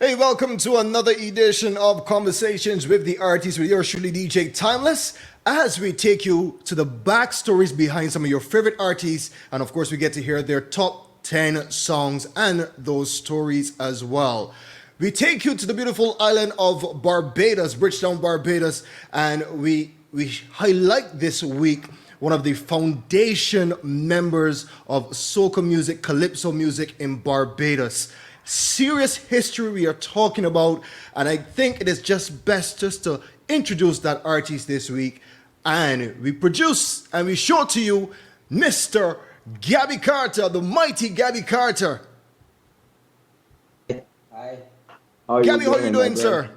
Hey, welcome to another edition of Conversations with the Artists with yours truly, DJ Timeless, as we take you to the backstories behind some of your favorite artists. And of course, we get to hear their top 10 songs and those stories as well. We take you to the beautiful island of Barbados, Bridgetown, Barbados, and we highlight this week one of the foundation members of soca music, calypso music in Barbados. Serious history we are talking about, and I think it is just best just to introduce that artist this week. And we produce and we show to you Mr. Gabby Carter, the mighty Gabby Carter. Hi. How are you Gabby, how are you doing, my doing, brother? sir?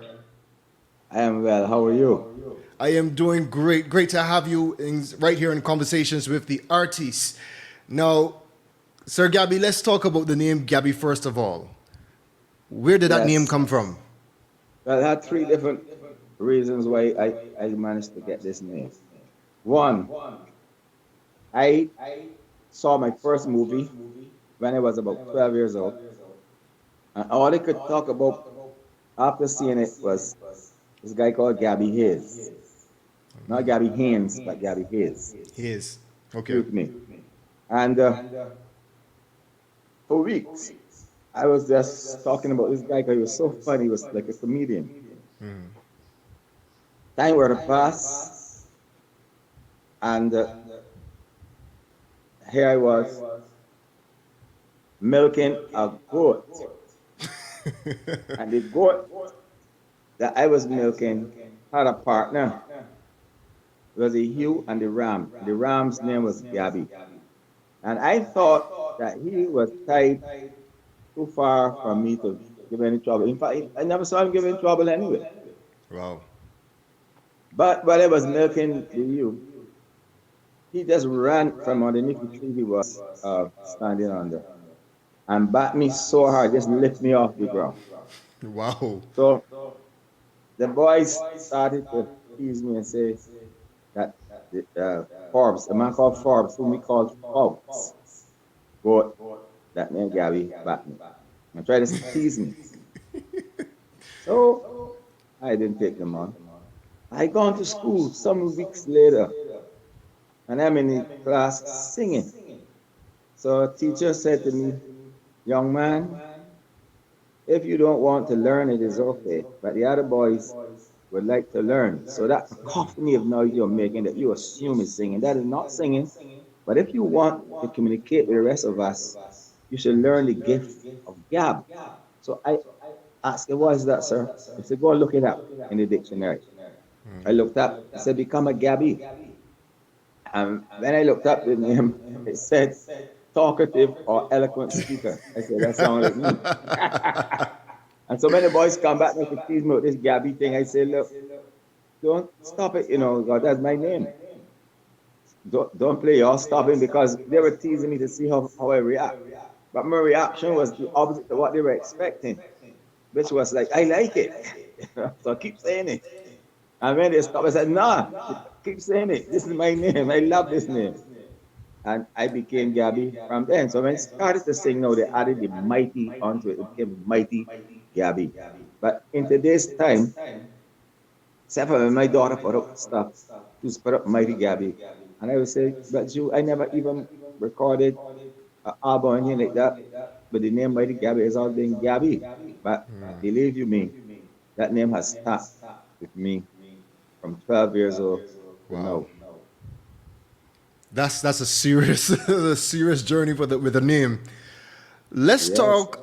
I am well. How are you? I am doing great. Great to have you right here in Conversations with the Artists. Now, Sir Gabby, let's talk about the name Gabby first of all. Where did that name Yes. come from? Well, I had three different reasons why I managed to get this name. One, I saw my first movie when I was about 12 years old, and all I could talk about after seeing it was this guy called Gabby Hayes. Not Gabby Haynes, but Gabby Hayes. He is. Okay. Excuse me. And for weeks, I was just talking about this guy because he was so funny. He was like a comedian. Time were to pass, and here I was milking a goat. And the goat that I was milking had a partner. It was a ewe and the ram. The ram's name was Gabby. And I thought that he was tied too far from me to give any trouble. In fact, I never saw him give any trouble anyway. Wow. But while I was milking the ewe, he just ran from underneath the tree he was standing under and bat me so hard, just lift me off the ground. Wow. So the boys started to tease me and say that Forbes, a man called Forbes, whom we called Forbes, but that named Gabby bat me and tried to tease me. So I didn't take them on. I gone to school some weeks later, and I'm in the class singing. So a teacher said to me, young man, if you don't want to learn, it is okay. But the other boys would like to learn. So that cacophony of noise you're making that you assume is singing, that is not singing. But if you want to communicate with the rest of us, you should learn the gift of gab. So I asked him, what is that, sir? He said, go and look it up in the dictionary. I looked up, it said, become a Gabby. And when I looked up the name, it said, talkative or eloquent speaker. I said, that sounds like me. And so many boys come back and they tease me with this Gabby thing. I say, look, don't stop it, God, that's my name. Don't play y'all, stop it, because they were teasing me to see how I react. But my reaction was the opposite of what they were expecting, which was like, I like it. So I keep saying it. And when they stopped, I said, nah, keep saying it. This is my name. I love this name. And I became Gabby from then. So when I started to sing now, they added the mighty onto it. It became Mighty Gabby. But in today's time, except for when my daughter put up stuff, she just put up Mighty Gabby. And I would say, but you, I never even recorded an album or anything like that. But the name Mighty Gabby has always been Gabby. But believe you me, that name has stuck with me from 12 years old to Wow. now. That's a serious a serious journey for with the name. Let's Yes. talk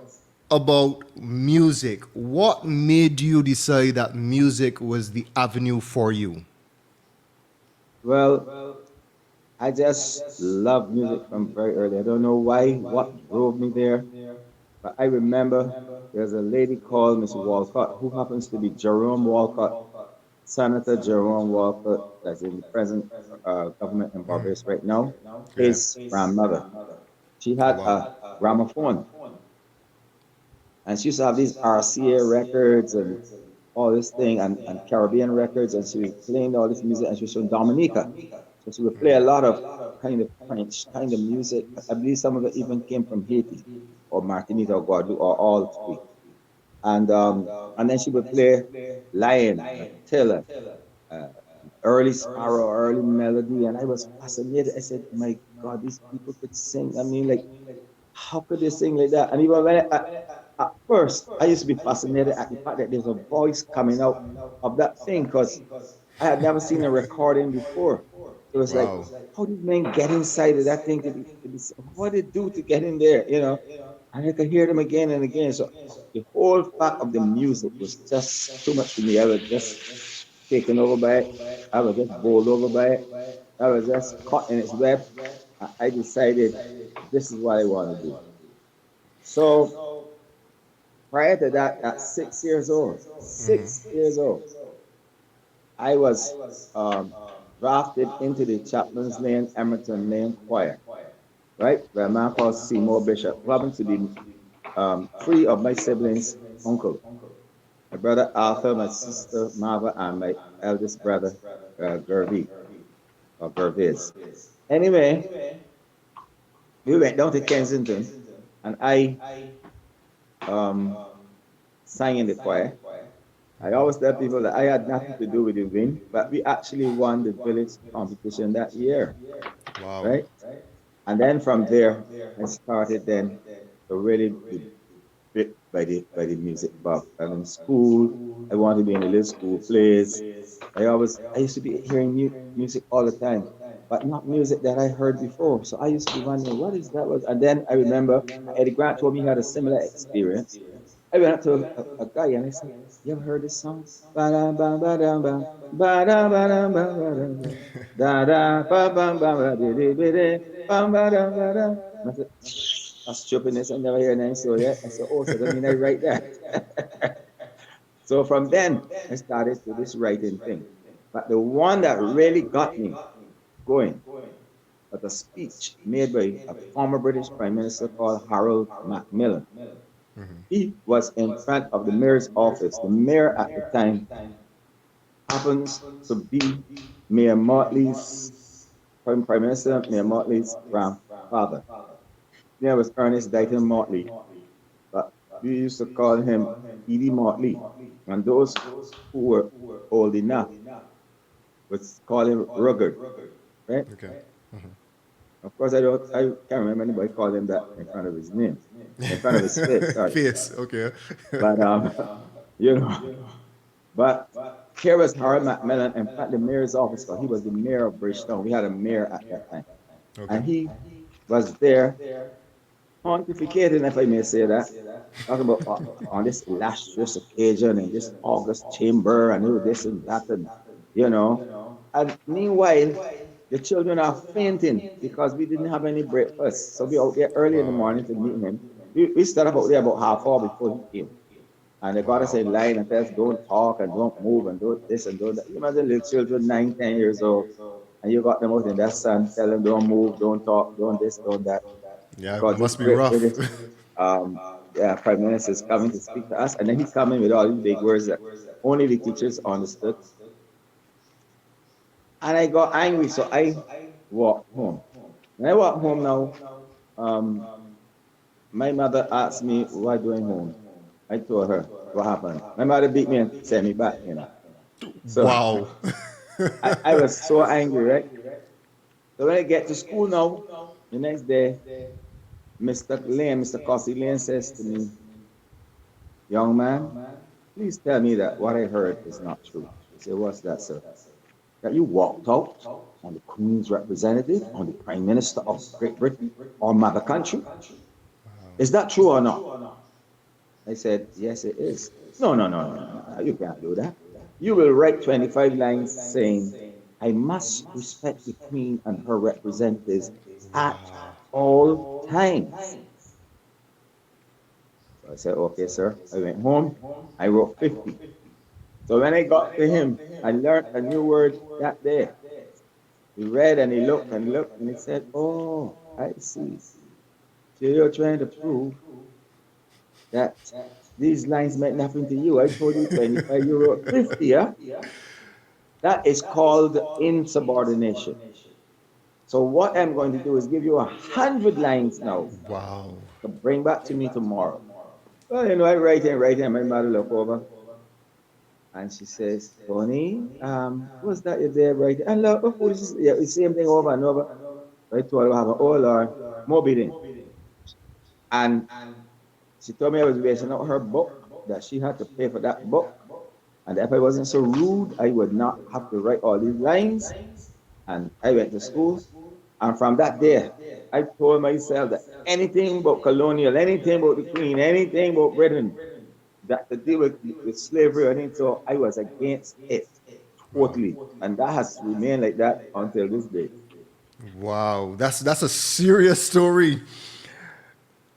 about music. What made you decide that music was the avenue for you? Well, I just love music from very early. I don't know why, what drove me there, but I remember there's a lady called Miss Walcott who happens to be Jerome Walcott, Senator Jerome Walcott, that's in the present government in Barbados right now, Yeah. his grandmother. She Oh, had wow. a gramophone, and she used to have these RCA records and all this thing, and Caribbean records, and she was playing all this music, and she was from Dominica. So she would play a lot of kind of French kind of music. I believe some of it even came from Haiti or Martinique or Guadeloupe or all three. And then she would play Lion, Tiller, uh, early Sparrow, early Melody, and I was fascinated. I said, "My God, these people could sing. I mean, like, how could they sing like that?" And even at first, I used to be fascinated at the fact that there's a voice coming out of that thing because I had never seen a recording before. It was like, Wow. how did men get inside of that thing to be what did they do to get in there, you know? And I could hear them again and again. So the whole fact of the music was just too much for me. I was just taken over by it. I was just bowled over by it. I was just caught in its web. I decided this is what I want to do. So prior to that, at 6 years old, 6 years old, I was um, drafted into the Chapman's Lane, Emerton Lane Choir, right? By a man called Seymour Bishop, who happened to be three of my siblings' uncle. My brother Arthur, my sister Marva, and my eldest brother, Gervie, or Gervais. Anyway, we went down to Kensington, and I um, sang in the choir. I always tell people that I had nothing to do with the win, but we actually won the village competition that year, Wow. right? And then from there, I started then to really be bit by the music buff. And in school, I wanted to be in the little school plays. I used to be hearing music all the time, but not music that I heard before. So I used to be wondering, what is that? And then I remember Eddie Grant told me he had a similar experience. I went up to a guy and I said, "You ever heard this song? Ba-dum, bam, ba-dum, bam, ba-dum, ba-dum, bam, ba-dum, bam, da-da, ba-bum, bam, ba-di-di-bi-di, bam, ba-dum, ba-dum." And I said, "That's stupidness. I never heard that so yet." I said, "Oh, so that mean I write that." So from then, I started to this writing thing. But the one that really got me going was a speech made by a former British Prime Minister called Harold Macmillan. He was in front of the mayor's office. The mayor at the time happens to be Mayor Motley's Prime Minister, Mayor Motley's grandfather. His name was Ernest Dighton Motley, but we used to call him Edie Motley. And those who were old enough would call him Rugged, right? Okay. Of course, I can't remember anybody call him that in front of his name, in front of his face, sorry. Face. Okay. But you know, but here was Harold Macmillan in front of the mayor's office because he was the mayor of Bridgetown. We had a mayor at that time. Okay. And he was there pontificating, if I may say that, talking about on this illustrious occasion and this august chamber and all this and that and you know. And meanwhile, the children are fainting because we didn't have any breakfast. So we out there early in the Wow. morning to meet him. We started out there about half hour before he came. And they got us in line and tell us don't talk and don't move and don't this and don't that. You imagine little children, 9, 10 years old, and you got them out in that sun, tell them don't move, don't talk, don't this, don't that. Yeah, Because this must be great rough. British um, Prime Minister is coming to speak to us. And then he come in with all these big words that only the teachers understood. And I got angry, so I walked home. When I walked home now, um, my mother asked me, "What are you doing home?" I told her what happened. My mother beat me and sent me back, you know. So Wow. I was so angry, right? So when I get to school now, the next day, Mr. Lane, Mr. Cossey Lane says to me, "Young man, please tell me that what I heard is not true." I said, "What's that, sir?" "That you walked out on the Queen's representative, on the Prime Minister of Great Britain, or mother country. Is that true or not?" I said, "Yes, it is." "No, no, no, no, no, no, you can't do that. You will write 25 lines saying, 'I must respect the Queen and her representatives at Wow. all times.'" So I said, "Okay, sir." I went home. I wrote 50. So when I got to him, I learned a new word that day. He read and he looked and looked and he said, "Oh, I see. So you're trying to prove that these lines meant nothing to you. I told you 25, you wrote 50, yeah?" That is called insubordination. So what I'm going to do is give you 100 lines now Wow. to bring back to me tomorrow. Well, I write and my mother look over and she says, Tony, what's that you're there writing? And look, of course, yeah, the same thing over and over. I told her, have an all or Moby Dick. And she told me I was wasting out her book, that she had to pay for that book. And if I wasn't so rude, I would not have to write all these lines. And I went to school. And from that day, I told myself that anything about colonial, anything about the Queen, anything about Britain, that to deal with slavery or anything, so I was against it Wow. totally. And that has remained like that until this day. Wow, that's a serious story.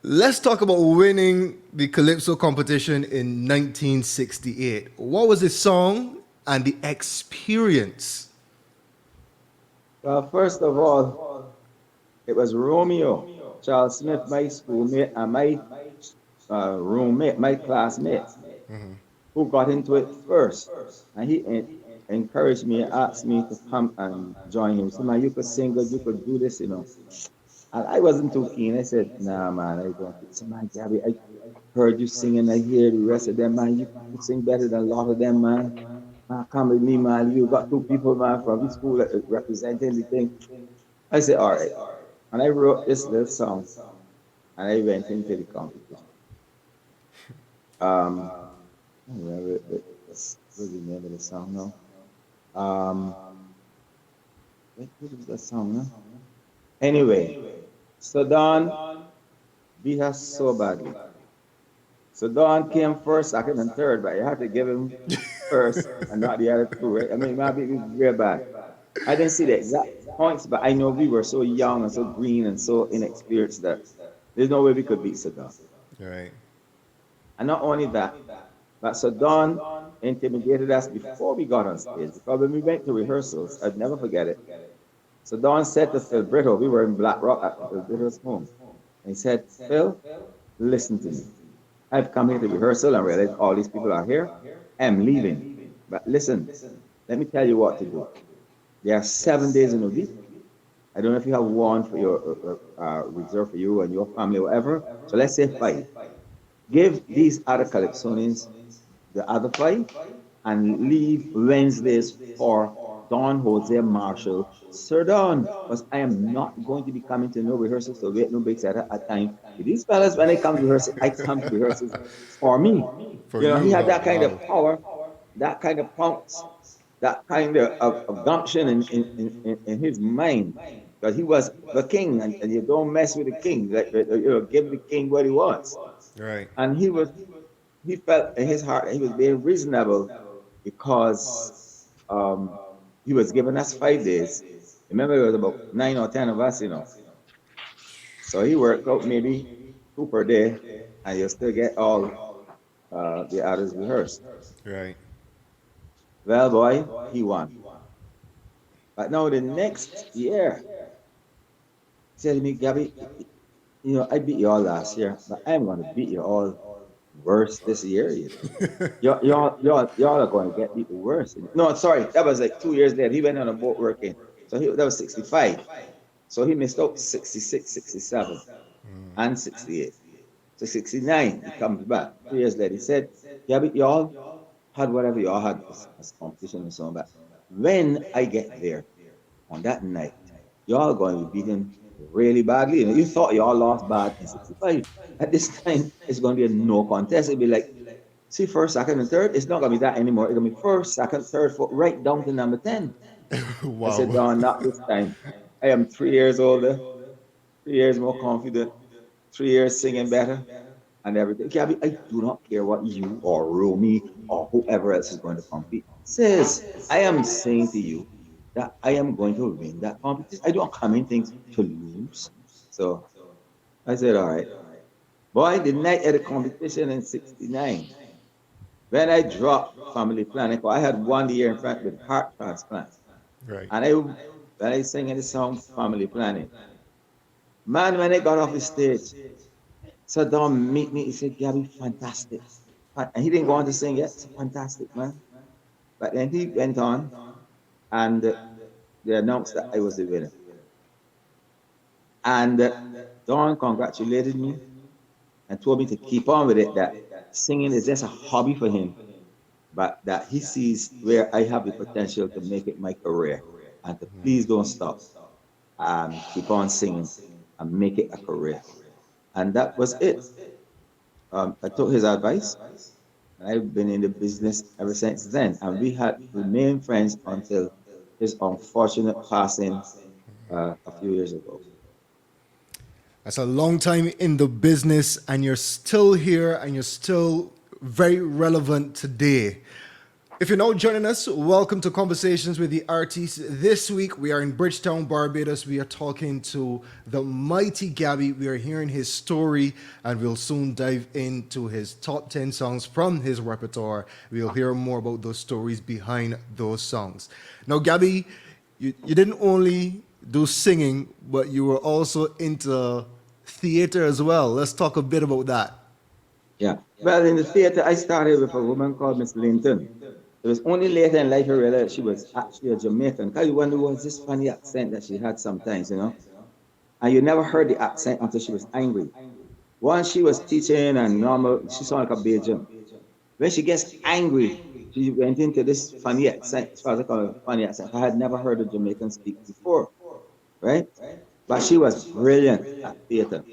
Let's talk about winning the Calypso competition in 1968. What was the song and the experience? Well, first of all, it was Romeo, Charles Smith, my schoolmate, and my roommate, my classmate, who got into it first. And he encouraged me and asked me to come and join him. He said, man, you could sing good, you could do this. And I wasn't too keen. I said, nah, man, I don't. He said, man, Gabby, I heard you singing. I hear the rest of them, man. You sing better than a lot of them, man. Man, come with me, man. You got two people, man, from this school representing the thing. I said, all right. And I wrote this little song and I went into the competition. Um, I don't remember what's the name of the song now. Um, what was that song now? Anyway, so Don beat us so badly. So Don came first, second, and third, but you had to give him first and not the other two, right? I mean, maybe it was real bad. I didn't see the exact points, but I know we were so young and so green and so inexperienced that there's no way we could beat Saddam. Right. And not only that, but Saddam intimidated us before we got on stage. Because when we went to rehearsals, I'd never forget it. Saddam said to Phil Brittle, we were in Black Rock at Phil Brittle's home. And he said, Phil, listen to me. I've come here to rehearsal and realize all these people are here. I'm leaving. But listen, let me tell you what to do. There are 7 days in a week. I don't know if you have one for your reserve for you and your family or whatever. So let's say 5. Give these other Calypsonians the other 5 and leave Wednesdays for Don Jose Marshall. Sir Don, because I am not going to be coming to no rehearsals to wait no breaks at a time. These fellas, when they come to rehearsals, I come to rehearsals for me. For He you, had huh? that kind of Wow. power, that kind of punch, that kind of gumption in his mind. Because he was the king, and you don't mess with the king. Give the king what he wants. Right. And he felt in his heart he was being reasonable because he was giving us 5 days. Remember, it was about 9 or 10 of us. So he worked out maybe 2 per day, and you still get all the others rehearsed. Right. Well, boy, he won. But now the next year, he said to me, Gabby, I beat you all last year, but I'm going to beat you all worse this year. Y'all are going to get beat worse. No, sorry, that was like 2 years later. He went on a boat working. So that was 65. So he missed out 66, 67, and 68. So 69, he comes back 2 years later. He said, yeah, but y'all had whatever y'all had as competition and so on. But when I get there on that night, y'all are going to be beaten really badly. You thought y'all lost bad in 65. At this time, it's going to be a no contest. It'll be like, see, first, second, and third, it's not going to be that anymore. It's going to be first, second, third, fourth, right down to number 10. I said, Wow. Don, not this time. I am 3 years older, 3 years more confident, 3 years singing better, and everything. Gabby, I do not care what you or Romy or whoever else is going to compete says. I am saying to you that I am going to win that competition. I don't come in things to lose. So I said, all right. Boy, the night at the competition in 69, when I dropped family planning, 'cause I had 1 year in front with heart transplant. Right. And when I sang the song Family Planning, man, when I got off the stage, Saddam meet me, he said, Gabby, fantastic. And he didn't go on to sing yet. It's fantastic, man. But then he went on and they announced that I was the winner. And Don congratulated me and told me to keep on with it, that singing is just a hobby for him, but that he sees where I have the potential to make it my career, and to please don't stop, keep on singing and make it a career. And that was it. I took his advice, and I've been in the business ever since then. And we had remained friends until his unfortunate passing a few years ago. That's a long time in the business, and you're still here, and you're still very relevant today. If you're now joining us, welcome to Conversations with the Artists. This week we are in Bridgetown, Barbados. We are talking to the Mighty Gabby. We are hearing his story, and we'll soon dive into his top 10 songs from his repertoire. We'll hear more about those stories behind those songs. Now, Gabby, you didn't only do singing, but you were also into theater as well. Let's talk a bit about that. Yeah. Well, in the theater, I started with a woman called Miss Linton. It was only later in life I realized she was actually a Jamaican. Because you wonder was this funny accent that she had sometimes, you know? And you never heard the accent until she was angry. Once she was teaching and normal, she sounded like a Bajan. When she gets angry, she went into this funny accent, as far as I call it, a funny accent. I had never heard a Jamaican speak before, right? But she was brilliant at theater.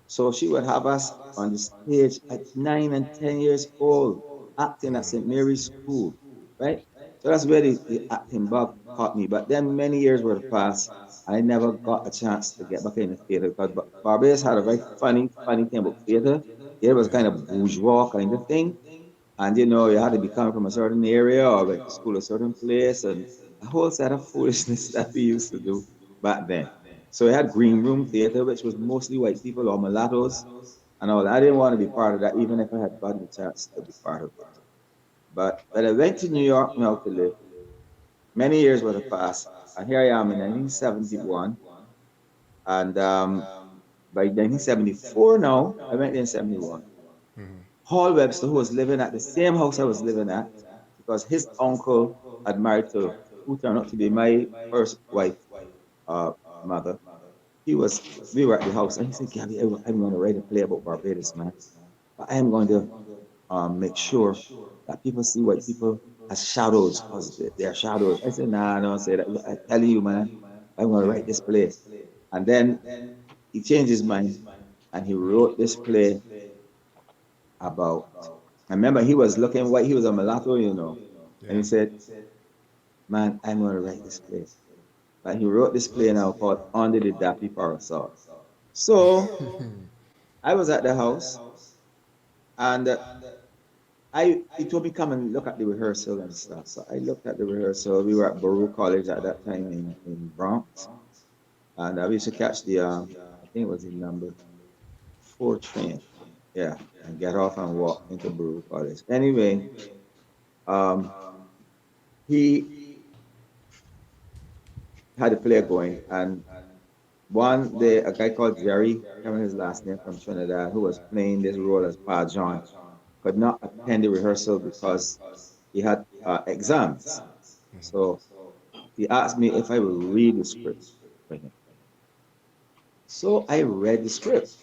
So she would have us on the stage at 9 and 10 years old, acting at St. Mary's School, right? So that's where the acting bug caught me. But then many years were passed, and I never got a chance to get back in the theater because Barbados had a very funny thing about theater. It was kind of bourgeois kind of thing. And you had to be coming from a certain area or went to school a certain place, and a whole set of foolishness that we used to do back then. So we had green room theater, which was mostly white people or mulattoes and all. I didn't want to be part of that, even if I had gotten the chance to be part of it. But when I went to New York now to live, many years would have passed, and here I am in 1971, and by 1974 now, I went there in 71. Hall Webster, who was living at the same house I was living at, because his uncle had married to who turned out to be my first wife, uh, mother. We were at the house, and he said, Gabby, I'm going to write a play about Barbados, man. But I am going to make sure that people see white people as shadows, because they're shadows. I said, nah, I don't say that. I'm telling you, man, I'm going to write this play. And then he changed his mind, and he wrote this play about, I remember he was looking white, he was a mulatto. And he said, man, I'm going to write this play. And he wrote this play now called Under the Dappy Parasol. So I was at the house, and he told me come and look at the rehearsal and stuff. So I looked at the rehearsal. We were at Baruch College at that time in Bronx, and we used to catch the I think it was the number 4 train, yeah, and get off and walk into Baruch College. Anyway, um, he had a play going, and one day a guy called Jerry, I can't remember his last name, from Trinidad, who was playing this role as Pa John, could not attend the rehearsal because he had exams. So he asked me if I would read the script for him. So I read the script.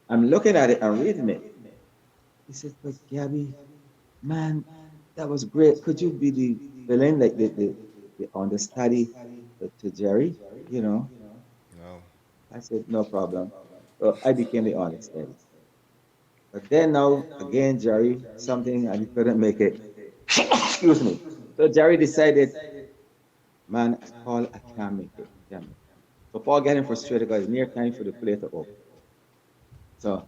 I'm looking at it and reading it. He said, but Gabby, man, that was great. Could you be the villain, like the understudy to Jerry? You know, No. I said, no problem. So I became the understudy. But then now, again, Jerry, something, and he couldn't make it. Excuse me. So Jerry decided, man, Paul, I can't make it. I can't make it. So Paul getting frustrated because it's near time for the play to open. So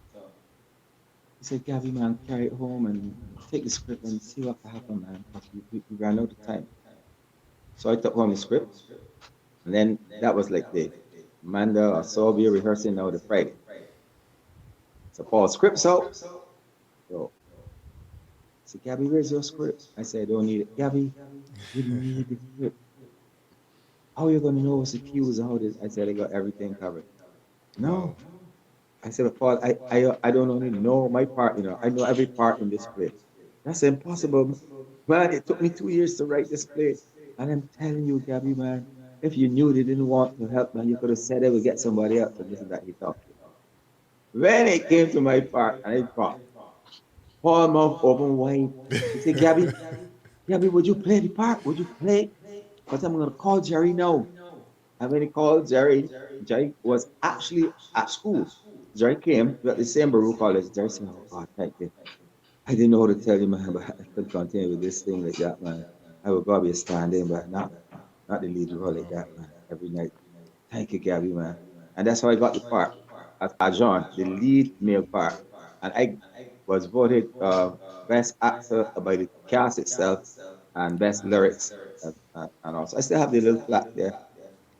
he said, Gabby, man, carry it home and take the script and see what can happen, man, because we ran out of time. So I took home the script, and then that was like the Monday or so, we rehearsing now the Friday. So Paul script's out. So I said, Gabby, where's your script? I said, I don't need it. Gabby, you need the script. How are you going to know what's the cues? How this? I said, I got everything covered. Wow. No. I said, Paul, I don't only know my part, I know every part in this play. That's impossible. Man, it took me 2 years to write this play. And I'm telling you, Gabby, man, if you knew they didn't want to help, man, you could have said they would get somebody else. And this and that he talked to. When it came to my part, and I got Paul mouth open wide, he said, Gabby, Gabby, would you play the part? Would you play? Because I'm going to call Jerry now. And when he called Jerry, Jerry was actually at school. Jerry came to at the same Baruch College. Jerry said, oh, God, thank you. I didn't know how to tell you, man, but I could continue with this thing like that, man. I would probably stand in, but not the lead role like that, man, every night. Thank you, Gabby, man. And that's how I got the part as Ajon, the lead male part. And I was voted best actor by the cast itself and best lyrics. And also, I still have the little plaque there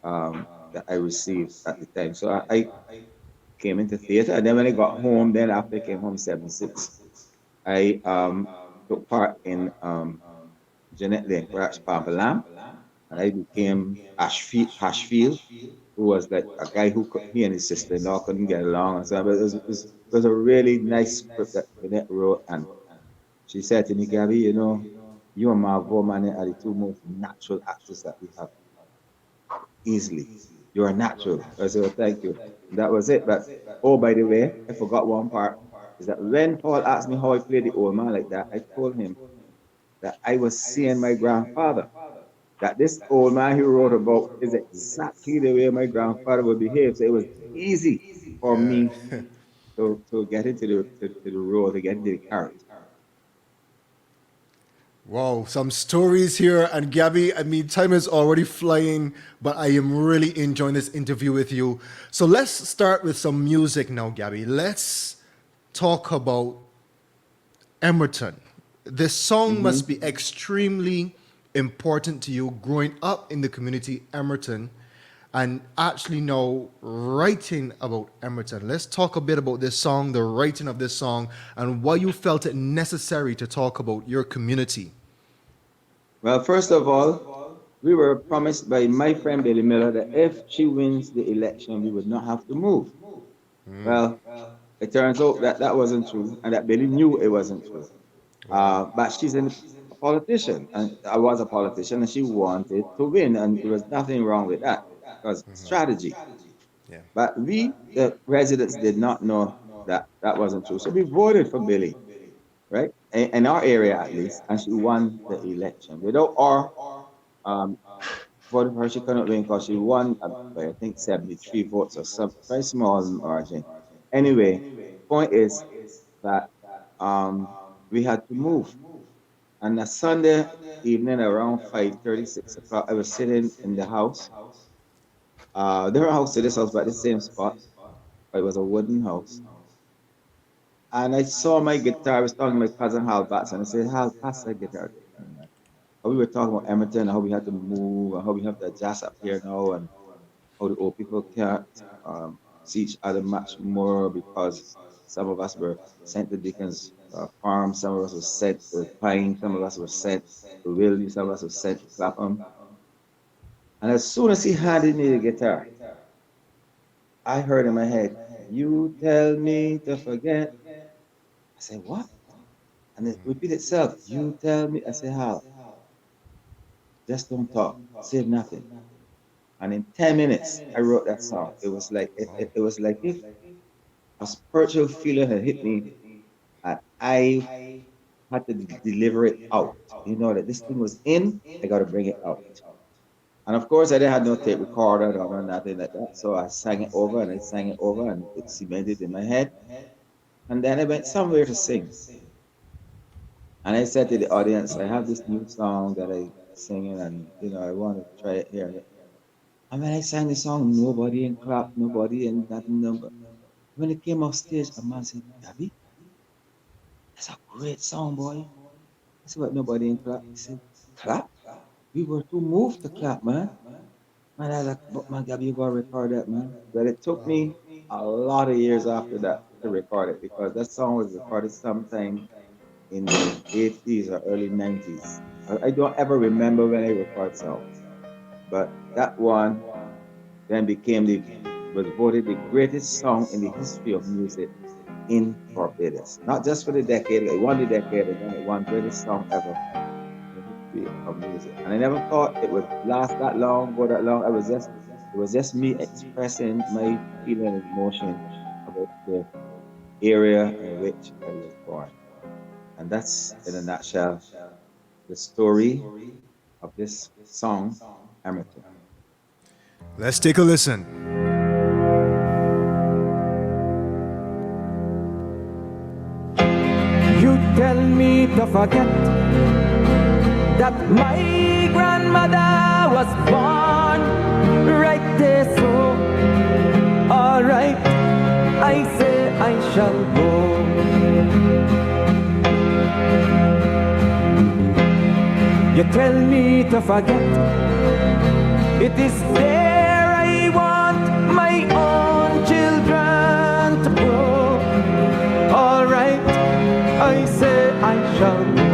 that I received at the time. So I came into theater. And then when I got home, then after I came home, 76, I took part in Jeanette Lane Crash Pampalam. And I became Ashfield, who was like a guy who he and his sister-in-law couldn't get along. And so but it was a really nice script that Jeanette wrote. And she said to me, Gabby, you and Marvo Mane are the two most natural actors that we have easily. You're natural. I said, well, thank you. That was it. But oh, by the way, I forgot one part. Is that when Paul asked me how I played the old man like that, I told him that I was seeing my grandfather. That this old man he wrote about is exactly the way my grandfather would behave. So it was easy for Yeah. me to get into the role, to get into the character. Wow, some stories here. And Gabby, I mean, time is already flying, but I am really enjoying this interview with you. So let's start with some music now, Gabby. Let's talk about Emerton. This song must be Mm-hmm. extremely important to you growing up in the community Emerton and actually now writing about Emerton. Let's talk a bit about this song, the writing of this song, and why you felt it necessary to talk about your community. Well, first of all, we were promised by my friend Billy Miller that if she wins the election, we would not have to move. Well, it turns out that that wasn't true, and that Billy knew it wasn't true. Wow. But she's a politician, and I was a politician, and she wanted to win, and there was nothing wrong with that because strategy. Yeah. But we, the residents, did not know that that wasn't true. So we voted for Billy, right? In our area at least, and she won the election. Without our um, voting for her, she couldn't win because she won by I think 73 votes or some very small margin. Anyway, point is that um, we had to move. And a Sunday evening around 5:30, 6 o'clock, I was sitting in the house. Different house to this house, but the same spot. It was a wooden house. And I saw my guitar. I was talking to my cousin Hal Batts, and I said, Hal, pass that guitar to me, man. And we were talking about Edmonton and how we had to move and how we have to adjust up here now and how the old people can't see each other much more because some of us were sent to Dickens Farm, some of us were sent to Pine, some of us were sent to Willie, some of us were sent to Clapham. And as soon as he handed me the guitar, I heard in my head, you tell me to forget. I said, what? And it repeat itself. You tell me. I said, how? Just don't talk. Say nothing. And in 10 minutes, I wrote that song. It was like it was like if a spiritual feeling had hit me and I had to deliver it out. You know that this thing was in, I got to bring it out. And of course, I didn't have no tape recorder or no nothing like that. So I sang it over and I sang it over and it cemented in my head. And then I went somewhere to sing. And I said to the audience, I have this new song that I singing and I want to try it here. And when I sang the song, nobody in clap, nobody in nothing. No. When it came off stage, a man said, Gabby, that's a great song, boy. I said, but nobody in clap. He said, clap? We were too moved to clap, man. Man, I was like, but man, Gabby, you gotta record that, man. But it took me a lot of years after that to record it because that song was recorded sometime in the 80s or early 90s. I don't ever remember when I record songs, but that one then was voted the greatest song in the history of music in Barbados. Not just for the decade, it won the decade, and then it won greatest song ever in the history of music. And I never thought it would last that long, go that long. It was just me expressing my feeling and emotion about the area in which I was born. And that's, in a nutshell, the story of this song, Hamilton. Let's take a listen. You tell me to forget that my grandmother was born right there, so alright, I say I shall go. You tell me to forget, it is there I want my own children to grow. Alright, I say I shall go.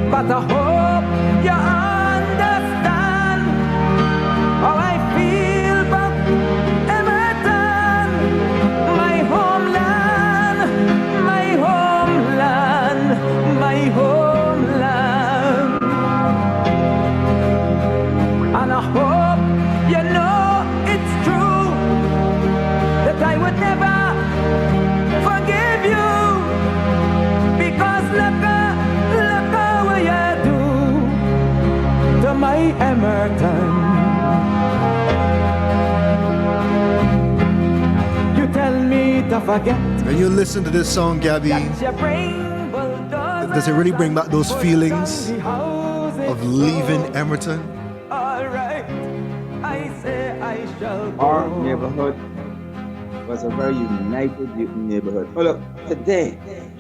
But I hope you understand how I feel about Everton, my homeland, my homeland, my homeland. And I hope you know it's true that I would never forgive you, because look what you do to my Emerton. You tell me to forget. When you listen to this song, Gabby, does it really bring back those feelings of leaving Emerton? Alright, I say I shall go. Our neighborhood was a very united neighborhood. Oh, look, today,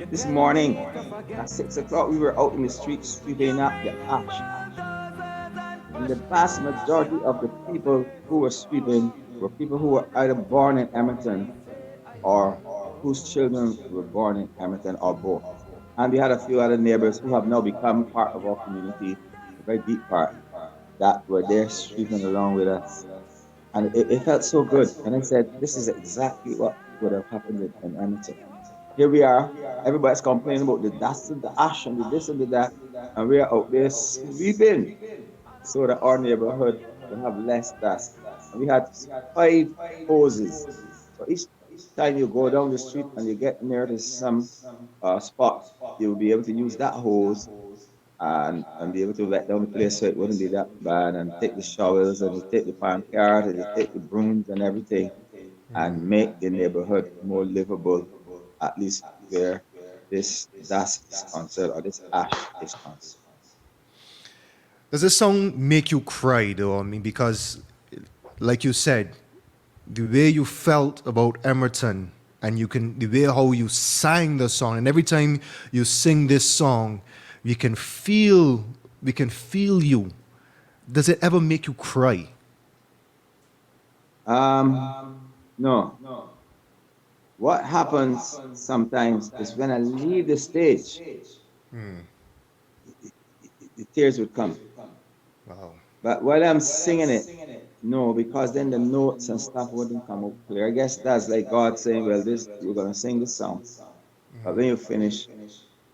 this morning, at 6 o'clock, we were out in the street sweeping up the ash. And the vast majority of the people who were sweeping were people who were either born in Edmonton or whose children were born in Edmonton or both. And we had a few other neighbors who have now become part of our community, a very deep part, that were there sweeping along with us. And it felt so good. And I said, this is exactly what would have happened in Edmonton. Here we are, everybody's complaining about the dust and the ash and the this and the that, and we are out there sweeping so that our neighborhood will have less dust. And we had 5 hoses. So each time you go down the street and you get near to some spot, you will be able to use that hose and be able to let down the place so it wouldn't be that bad, and take the shovels and you take the palm cart and you take the brooms and everything and make the neighborhood more livable, at least where this dust is concerned or this ash is concerned. Does this song make you cry though? I mean, because, like you said, the way you felt about Emerton, and the way how you sang the song, and every time you sing this song, we can feel you. Does it ever make you cry? No. What happens sometimes is when I leave the stage, the tears would come. Wow. But while I'm singing it, no, because then the notes and stuff wouldn't come up clear. I guess that's like God saying, well, we're gonna sing this song. But when you finish,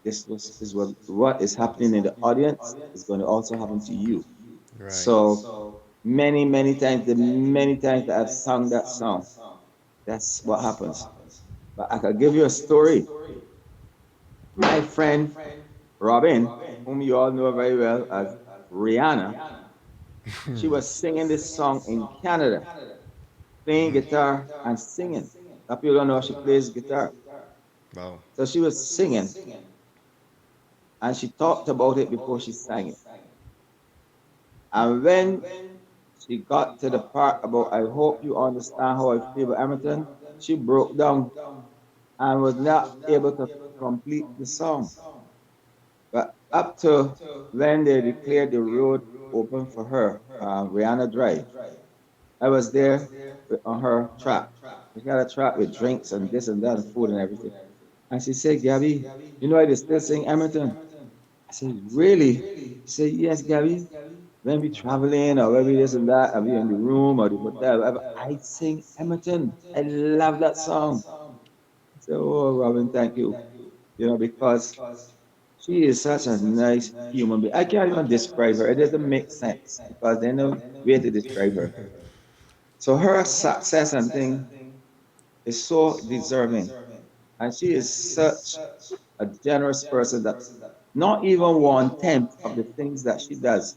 is what is happening in the audience is going to also happen to you. Right. So many times, the many times that I've sung that song, that's what happens. But I can give you a story. My friend Robin, whom you all know very well as Rihanna, she was singing this song in Canada, playing guitar and singing. Some people don't know she plays guitar. Wow. So she was singing, and she talked about it before she sang it. And when she got to the part about, I hope you understand how I feel about Hamilton, she broke down and was not able to complete the song. But up to when they declared the road open for her, Rihanna Drive, I was there on her track. She got a track with drinks and this and that and food and everything. And she said, Gabby, you know I still sing Hamilton. I said, really? She said, yes, Gabby. When we traveling or when we this and that, and we in the room or the hotel, whatever, I sing Hamilton. I love that song. I said, oh, Robin, thank you. You know, because she is such a nice human being. I can't even describe her. It doesn't make sense because there's no way to describe her. So her success and thing is so deserving. And she is such a generous person that not even one tenth of the things that she does,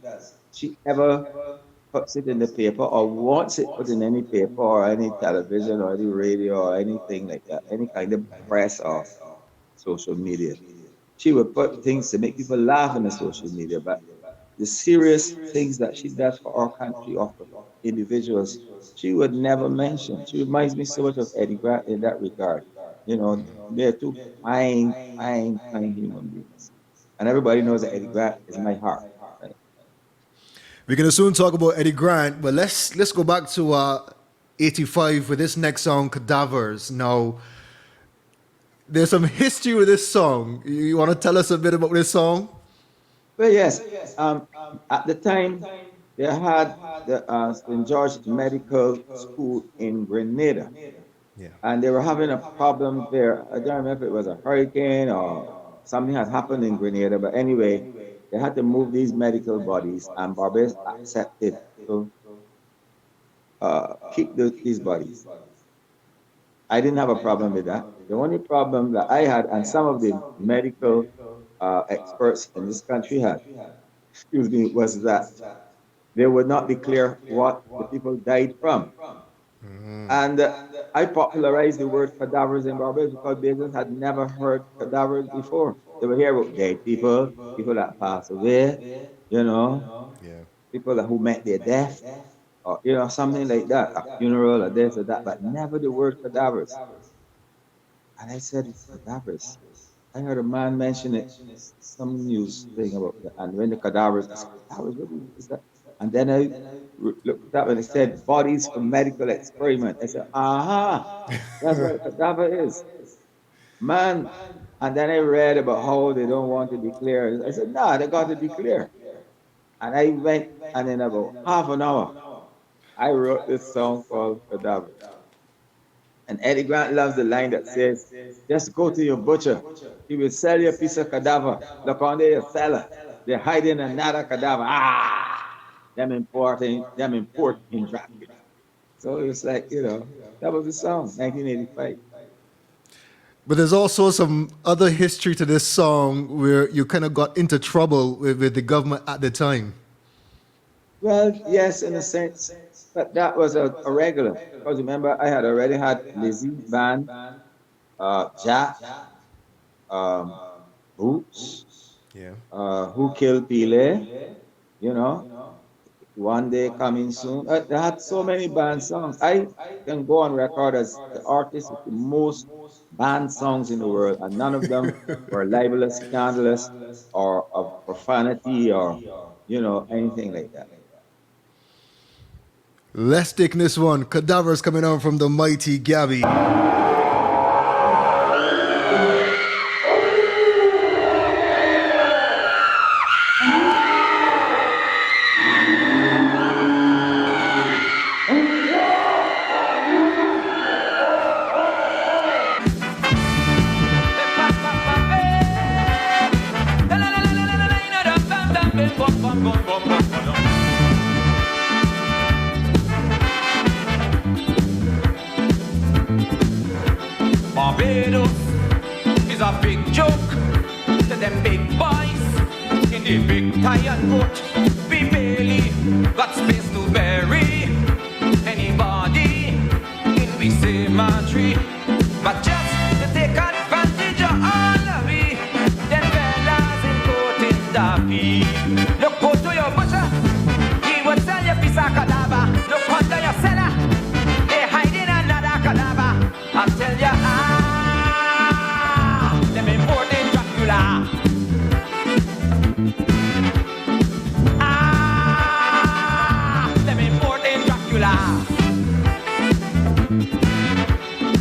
she ever puts it in the paper or wants it put in any paper or any television or any radio or anything like that, any kind of press or social media. She would put things to make people laugh in the social media, but the serious things that she does for our country or for individuals, she would never mention. She reminds me so much of Eddie Grant in that regard. You know, they're two fine, fine, fine human beings. And everybody knows that Eddie Grant is my heart. Right? We're gonna soon talk about Eddie Grant, but let's go back to '85 with this next song, "Cadavers." Now, there's some history with this song. You want to tell us a bit about this song? But yes, at the time, they had the St. George Medical School in Grenada, Yeah. and they were having a problem there. I don't remember if it was a hurricane or something had happened in Grenada, but anyway, they had to move these medical bodies, and Barbados accepted to keep these bodies. I didn't have a problem with that. The only problem that I had, and some of the medical experts in this country had, excuse me, was that they would not declare what the people died from. And I popularized the word cadavers in Barbados because Barbadians had never heard cadavers before. They would hear about dead people, people that passed away, you know, Yeah. people who met their death, or something like that, a funeral or this or that, but never the word cadavers. And I said, cadavers. I heard a man mention it, some news thing about that. And when the cadavers, I said, cadavers, what is that? And then I looked it up and it said, bodies for medical experiment. I said, aha, that's what a cadaver is. Man, and then I read about how they don't want to declare. I said, nah, they got to declare. And I went, and in about half an hour, I wrote this song called Cadaver. And Eddie Grant loves the line that says, just go to your butcher. He will sell you a piece of cadaver. Look under your cellar. They're hiding another cadaver. Them importing Dracula. So it was like, that was the song, 1985. But there's also some other history to this song where you kind of got into trouble with the government at the time. Well, yes, in a sense, but that was a regular. Because remember, I had already had Lizzie Band, Jack, Boots, Yeah. Who Killed Pele, One Day Coming Soon. They had so many band songs. I can go on record as the artist with the most band songs in the world, and none of them were libelous, scandalous, or of profanity, or anything like that. Let's take this one. Cadavers coming out from the Mighty Gabby. Barbados is a big joke to them big boys in the big tie and coat. We barely got space to bury anybody in we cemetery, but just to take advantage of all of we, them fellas in coat in Daffy. Look, go to your butcher, he would sell you a piece of cadaver. Look under your cellar, they hiding another cadaver. I tell ya, them importing Dracula. Them importing Dracula.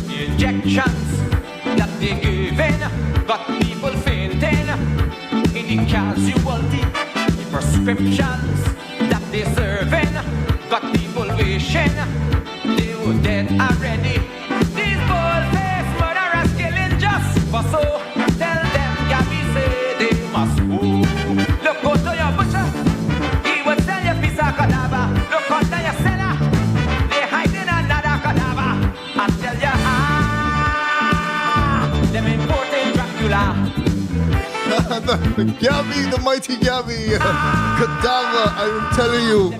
The injections that they giving got people fainting. In the casualty, the prescriptions that they serving got people wishing they were dead already. These bold-faced murderers killing just for so. Tell them Gabby say they must go. Look, go to your butcher, he will sell you a piece of cadaver. Look under your cellar, they hide man. Gabby, the mighty Gabby. Kadama, I'm telling you.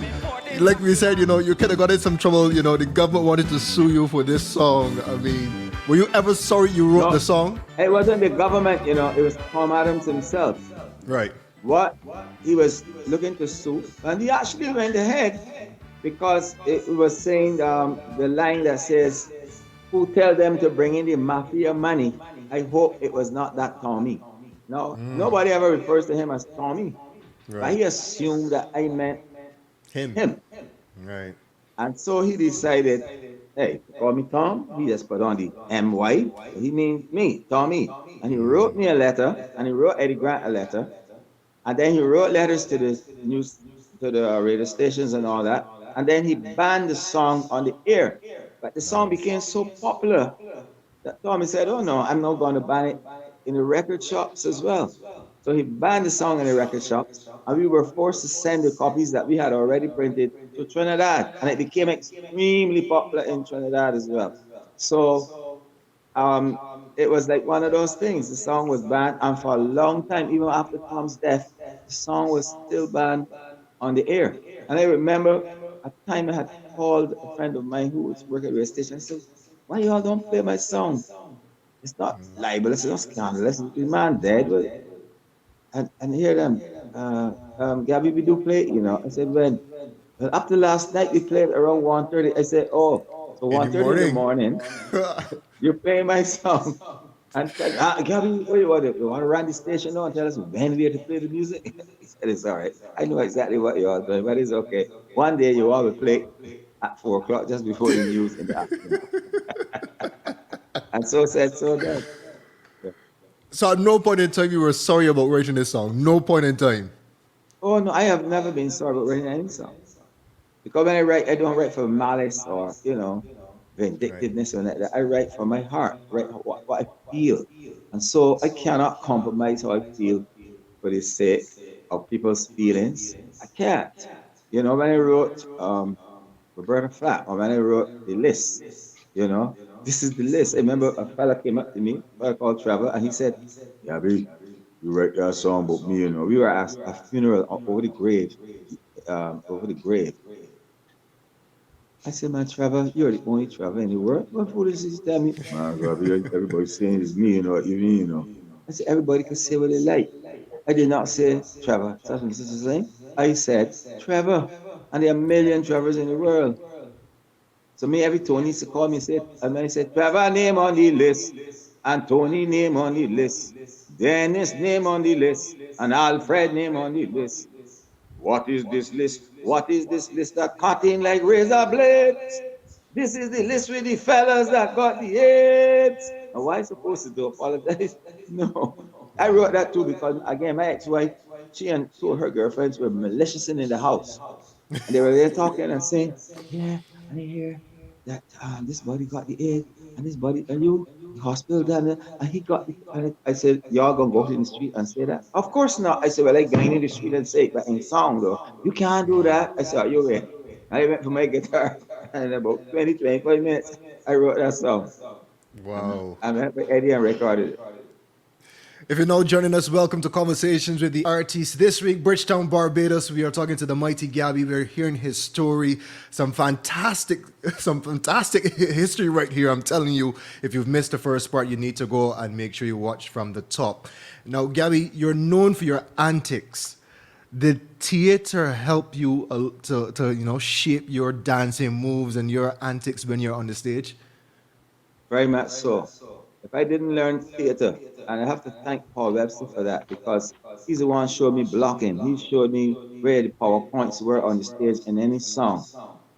Like we said, you could have got in some trouble. The government wanted to sue you for this song. I mean, were you ever sorry you wrote No, the song? it wasn't the government, it was Tom Adams himself. Right. What he was looking to sue, and he actually went ahead because it was saying the line that says, "Who tell them to bring in the mafia money?" I hope it was not that Tommy. No, nobody ever refers to him as Tommy, but Right. he assumed that I meant Him. him. Right. And so he decided, hey, call me Tom. He just put on the MY. He means me, Tommy. And he wrote me a letter, and he wrote Eddie Grant a letter. And then he wrote letters to the news, to the radio stations and all that. And then he banned the song on the air. But the song Nice. became so popular that Tommy said, oh no, I'm not going to ban it in the record shops as well. So he banned the song in the record shops, and we were forced to send the copies that we had already printed to Trinidad, and it became extremely popular in Trinidad as well. So um, it was like one of those things. The song was banned, and for a long time, even after Tom's death, the song was still banned on the air. And I remember a time I had called a friend of mine who was working at the station. I said, "Why y'all don't play my song? It's not libelous, it's not scandalous. The man dead." And hear them, Gabby, we do play, I said, when? Well, after last night, we played around 1:30. I said, oh, so In the 1:30 in the morning. morning, you play my song. And said, Gabby, what do you want? You want to run the station now and tell us when we have to play the music? He said, it's all right. I know exactly what you are doing, but it's okay. One day you all will play at 4 o'clock just before the news in the afternoon. And so said, so done. Yeah. So at no point in time you were sorry about writing this song. No point in time. Oh, no, I have never been sorry about writing any song. Because when I write, I don't write for malice or, Right. vindictiveness or that. I write from my heart, write what I feel. And so I cannot compromise how I feel for the sake of people's feelings. I can't. When I wrote Roberta Flack, or when I wrote The List, this is the list. I remember a fella came up to me, a fella called Trevor, and he said, Gabby, you write that song about me, We were at a funeral over the grave, over the grave. I said, man, Trevor, you're the only Trevor in the world. What fool is this? Tell me, man, Gabby, everybody's saying it's me, I said, everybody can say what they like. I did not say Trevor, such and such a thing. I said Trevor, and there are a million Trevors in the world. So me every Tony needs to call me and say, Trevor name on the list, and Tony name on the list, Dennis name on the list, and Alfred name on the list. What is this list? What is this list that cutting like razor blades? This is the list with the fellas that got the AIDS. Now, why supposed to do apologize? No. I wrote that too because, again, my ex-wife, she and two of her girlfriends were malicious in the house. And they were there talking and saying, yeah, and I hear that this body got the AIDS, and this body, and you, the hospital down there, and he got the, and I said, y'all gonna go in the street and say that? Of course not. I said, well, I go in the street and say it, but in song though, you can't do that. I said, you wait. I went for my guitar, and in about 20, 25 minutes, I wrote that song. And Wow. I went with Eddie and recorded it. If you're now joining us, welcome to Conversations with the Artist. This week, Bridgetown, Barbados, we are talking to the mighty Gabby. We're hearing his story. Some fantastic history right here. I'm telling you, if you've missed the first part, you need to go and make sure you watch from the top. Now, Gabby, you're known for your antics. Did theater help you to shape your dancing moves and your antics when you're on the stage? Very much so. If I didn't learn theater, and I have to thank Paul Webster for that because he's the one who showed me blocking. He showed me where the power points were on the stage in any song.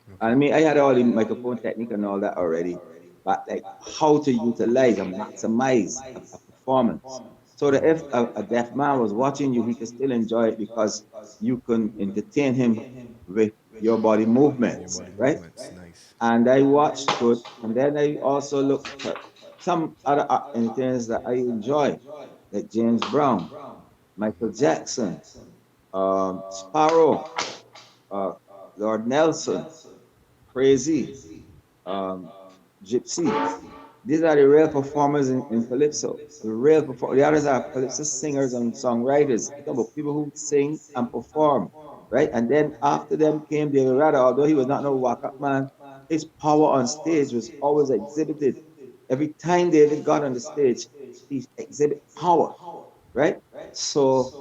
And I mean, I had all the microphone technique and all that already, but like how to utilize and maximize a performance. So that if a deaf man was watching you, he could still enjoy it because you can entertain him with your body Your movements, body right? movements, nice. And I watched good, and then I also looked at some other entertainers that I enjoy, like James Brown, Michael Jackson, Sparrow, uh, Lord Nelson, Crazy, um, Gypsy. These are the real performers in calypso. The others are calypso singers and songwriters. You talk about people who sing and perform, right? And then after them came David Rada, although he was not no walk-up man, his power on stage was always exhibited. Every time David got on the stage, he exhibit power, right? So,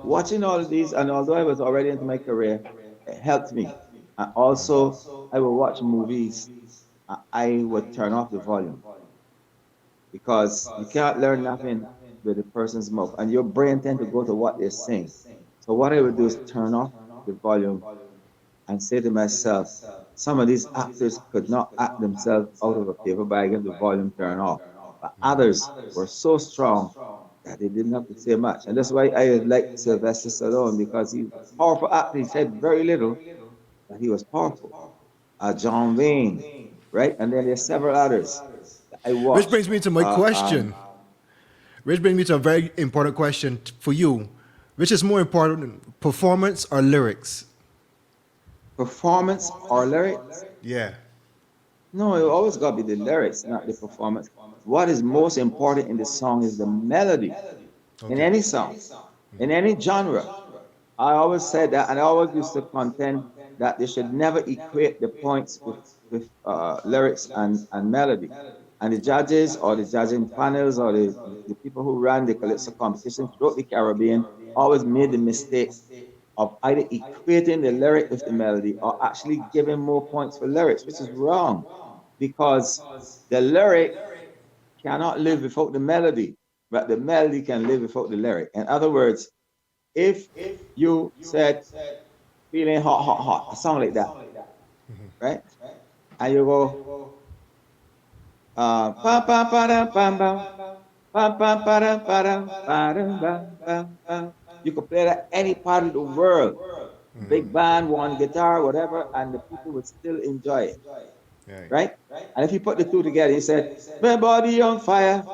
watching all of these, and although I was already into my career, it helped me. And also, I would watch movies. I would turn off the volume because you can't learn nothing with a person's mouth, and your brain tend to go to what they're saying. So what I would do is turn off the volume and say to myself, some of these actors could not act themselves out of a paper bag if the volume turned off. But others were so strong that they didn't have to say much. And that's why I like Sylvester Stallone because he's a powerful actor. He said very little, but he was powerful. John Wayne, right? And then there's several others that I Which watched. brings me to my question. Which brings me to a very important question for you. Which is more important, performance or lyrics? Performance or lyrics? Yeah. No, it always got to be the lyrics, not the performance. What is most important in the song is the melody in Okay. any song, in any genre. I always said that, and I always used to contend that they should never equate the points with lyrics and melody. And the judges or the judging panels or the people who ran the calypso competition throughout the Caribbean always made the mistake of either equating the lyric with the melody or actually giving more points for lyrics, which is wrong because the lyric cannot live without the melody, but the melody can live without the lyric. In other words, if you said feeling hot, hot, hot, a song like that, right? And you go, pam, pam, padam, pam, pam, pam, pam, padam, padam, padam, bam, bam, bam. You could play that any part of the world, big band, one guitar, whatever, and the people would still enjoy it, Right. right? And if you put the two together, you said, my body on fire,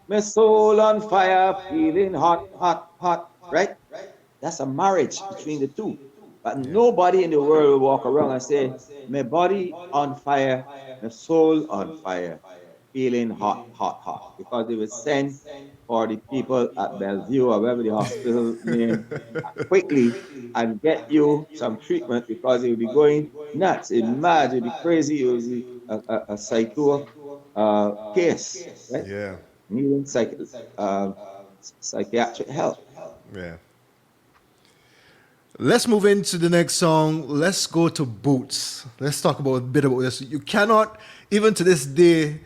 my soul on fire, feeling hot, hot, hot, right? That's a marriage between the two. But Yeah. nobody in the world will walk around and say, my body on fire, my soul on fire, feeling hot, hot, hot. Because they will send for the people at Bellevue or wherever the hospital name quickly and get you some treatment because you'll be going nuts, you'll be mad, you'll be crazy, you'll be a psycho case, right? Yeah. Needing uh, psychiatric help. Yeah. Let's move into the next song. Let's go to Boots. Let's talk about a bit about this. You cannot, even to this day,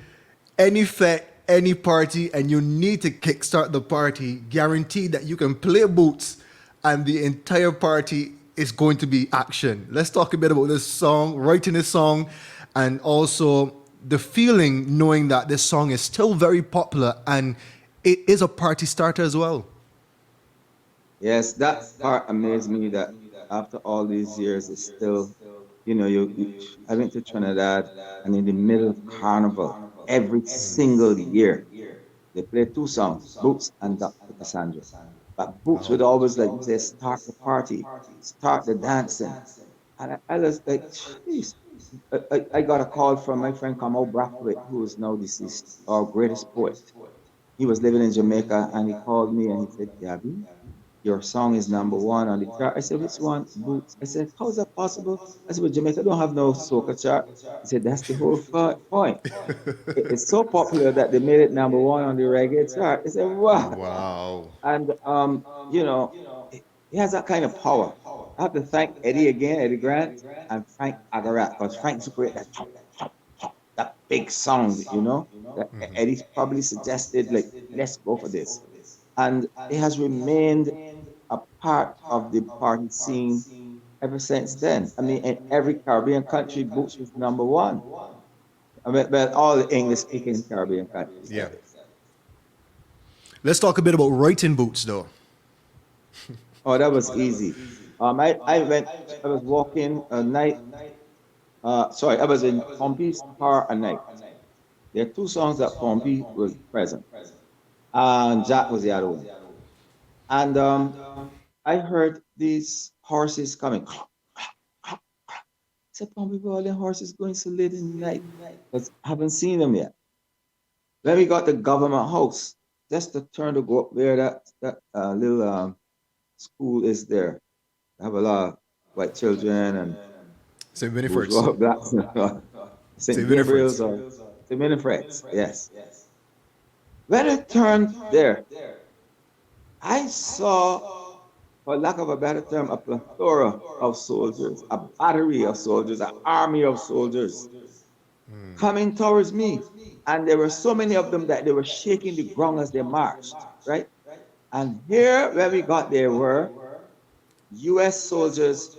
any fete, any party, and you need to kickstart the party, guaranteed that you can play Boots and the entire party is going to be action. Let's talk a bit about this song, writing this song, and also the feeling knowing that this song is still very popular and it is a party starter as well. Yes, that part amazed me that after all these years, it's still, I went to Trinidad and in the middle of Carnival, every single year, they play two songs, Boots and Dr. Cassandra. But Boots would always like say, start the party, start the dancing. And I was like, jeez. I got a call from my friend Kamal Brathwaite, who is now deceased, our greatest poet. He was living in Jamaica and he called me and he said, Gabby, your song is number one on the chart. I said, which one? Boots. I said, how is that possible? I said, well, Jamaica don't have no soca chart. He said, that's the whole point. It's so popular that they made it number one on the reggae chart. I said, wow. Wow. And, he has that kind of power. I have to thank Eddie again, Eddie Grant, and Frank Agarat, because Frank used to create that chop, chop, chop, that big sound, that Eddie probably suggested, like, let's go for this. And it has remained a part of the party scene ever since then. I mean, in every Caribbean country, Boots was number one. I mean, but all the English-speaking Caribbean countries, Yeah. that is. Let's talk a bit about writing Boots though. Oh, that was easy. I was walking a night, sorry, I was in Pompey's car a night. There are two songs that Pompey was present, and Jack was the other one. And I heard these horses coming. I said, Pompey, where all the horses going so late in the night? Because I haven't seen them yet. When we got the government house, just to turn to go up there, that little school is there. Have a lot of white children and St. Winifred's. bourgeois blacks. St. St. Winifred's. Gabriel's or St. Winifred's, yes. When I turned there, I saw, for lack of a better term, a plethora of soldiers, a battery of soldiers, an army of soldiers coming towards me. And there were so many of them that they were shaking the ground as they marched, right? And here, when we got there, were U.S. soldiers,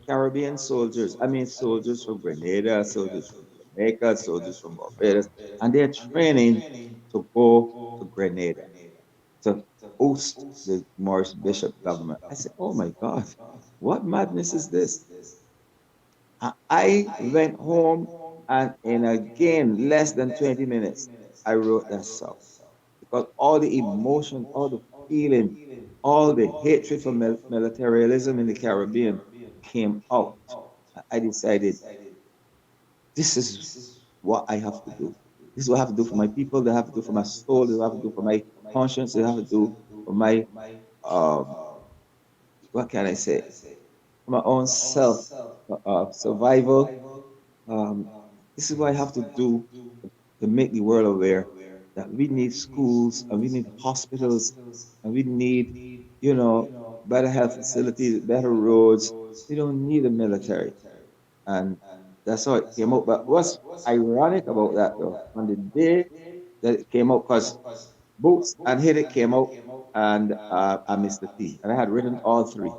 Caribbean soldiers, I mean soldiers from Grenada, soldiers from Jamaica, soldiers from Barbados, and they're training to go to Grenada to oust the Morris Bishop government. I said, oh my God, what madness is this? I went home and in again less than 20 minutes, I wrote that song. Because all the emotion, all the feeling, all the hatred for militarism in the Caribbean came out. I decided, this is what I have to do. This is what I have to do for my people, they have to do for my soul, they have to do for my conscience, they have to do for my, what can I say, for my own self survival. This is what I have to do to make the world aware that we need schools and we need hospitals and we need, better health facilities, better roads. We don't need the military. And that's how it came out. But what's ironic about that though, on the day that it came out, because Boots and Hit It came out and Mr. T. And I had written all three.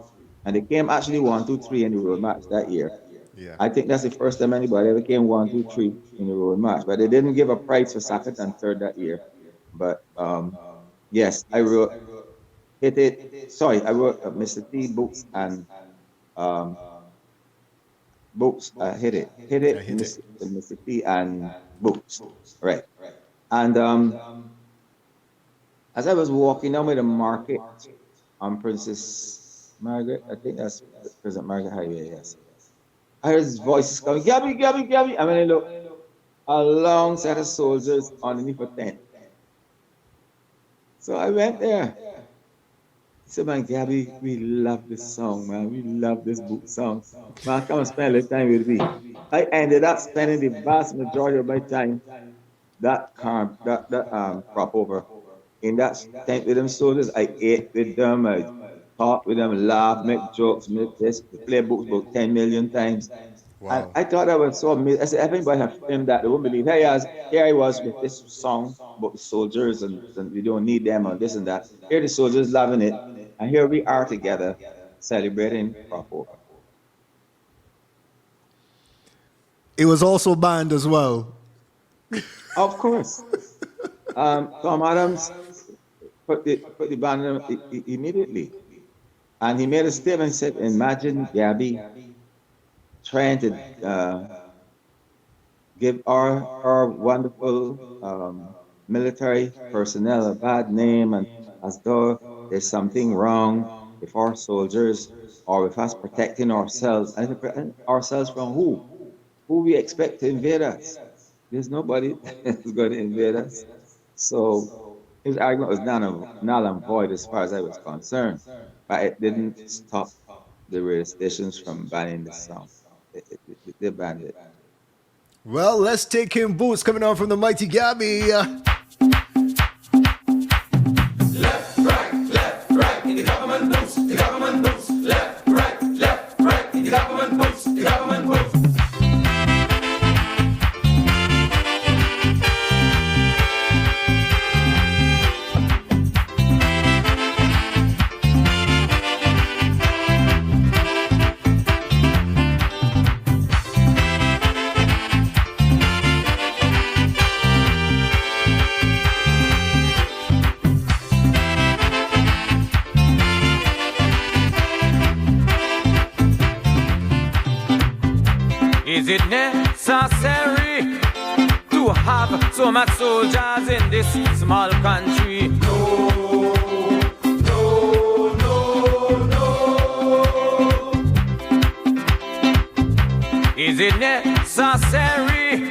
And they came actually 1, 2, 3 in the road match that year. Yeah. I think that's the first time anybody ever came 1, 2, 3 in the road match. But they didn't give a prize for second and third that year. But yes, I wrote Hit It. Sorry, I wrote Mr. T, Boots, and Boots, Hit It. Hit It, Mr. T, and Boots. Right. And as I was walking down with the market on Princess Margaret, I think that's President Margaret Highway, yes. I heard his voices coming, Gabby, Gabby, Gabby. And when I look, a long set of soldiers underneath a tent. So I went there. I said, man, Gabby, we love this song, man. We love this book song. Man, come and spend a little time with me. I ended up spending the vast majority of my time that crop over in that tent with them soldiers. I ate with them, I talk with them, laugh, make jokes, make this, play books about 10 million times. Wow. And I thought that was so amazing. I said, if anybody had filmed that, they wouldn't believe. Here I was with this song about the soldiers and we don't need them and this and that. Here the soldiers loving it. And here we are together celebrating crop over. It was also banned as well. Of course. Tom Adams put the ban immediately. And he made a statement, said, imagine Gabby trying to give our wonderful military personnel a bad name, and as though there's something wrong with our soldiers or with us protecting ourselves. And ourselves from who? Who we expect to invade us? There's nobody that's going to invade us. So his argument was null and void as far as I was concerned. But it didn't stop the radio stations from banning the song. They banned it. Well, let's take in Boots coming on from the Mighty Gabby. Left, right, in the government boots, the government boots. Left, right, in the government boots, the government boots. Is it necessary to have so much soldiers in this small country? No, no, no, no. Is it necessary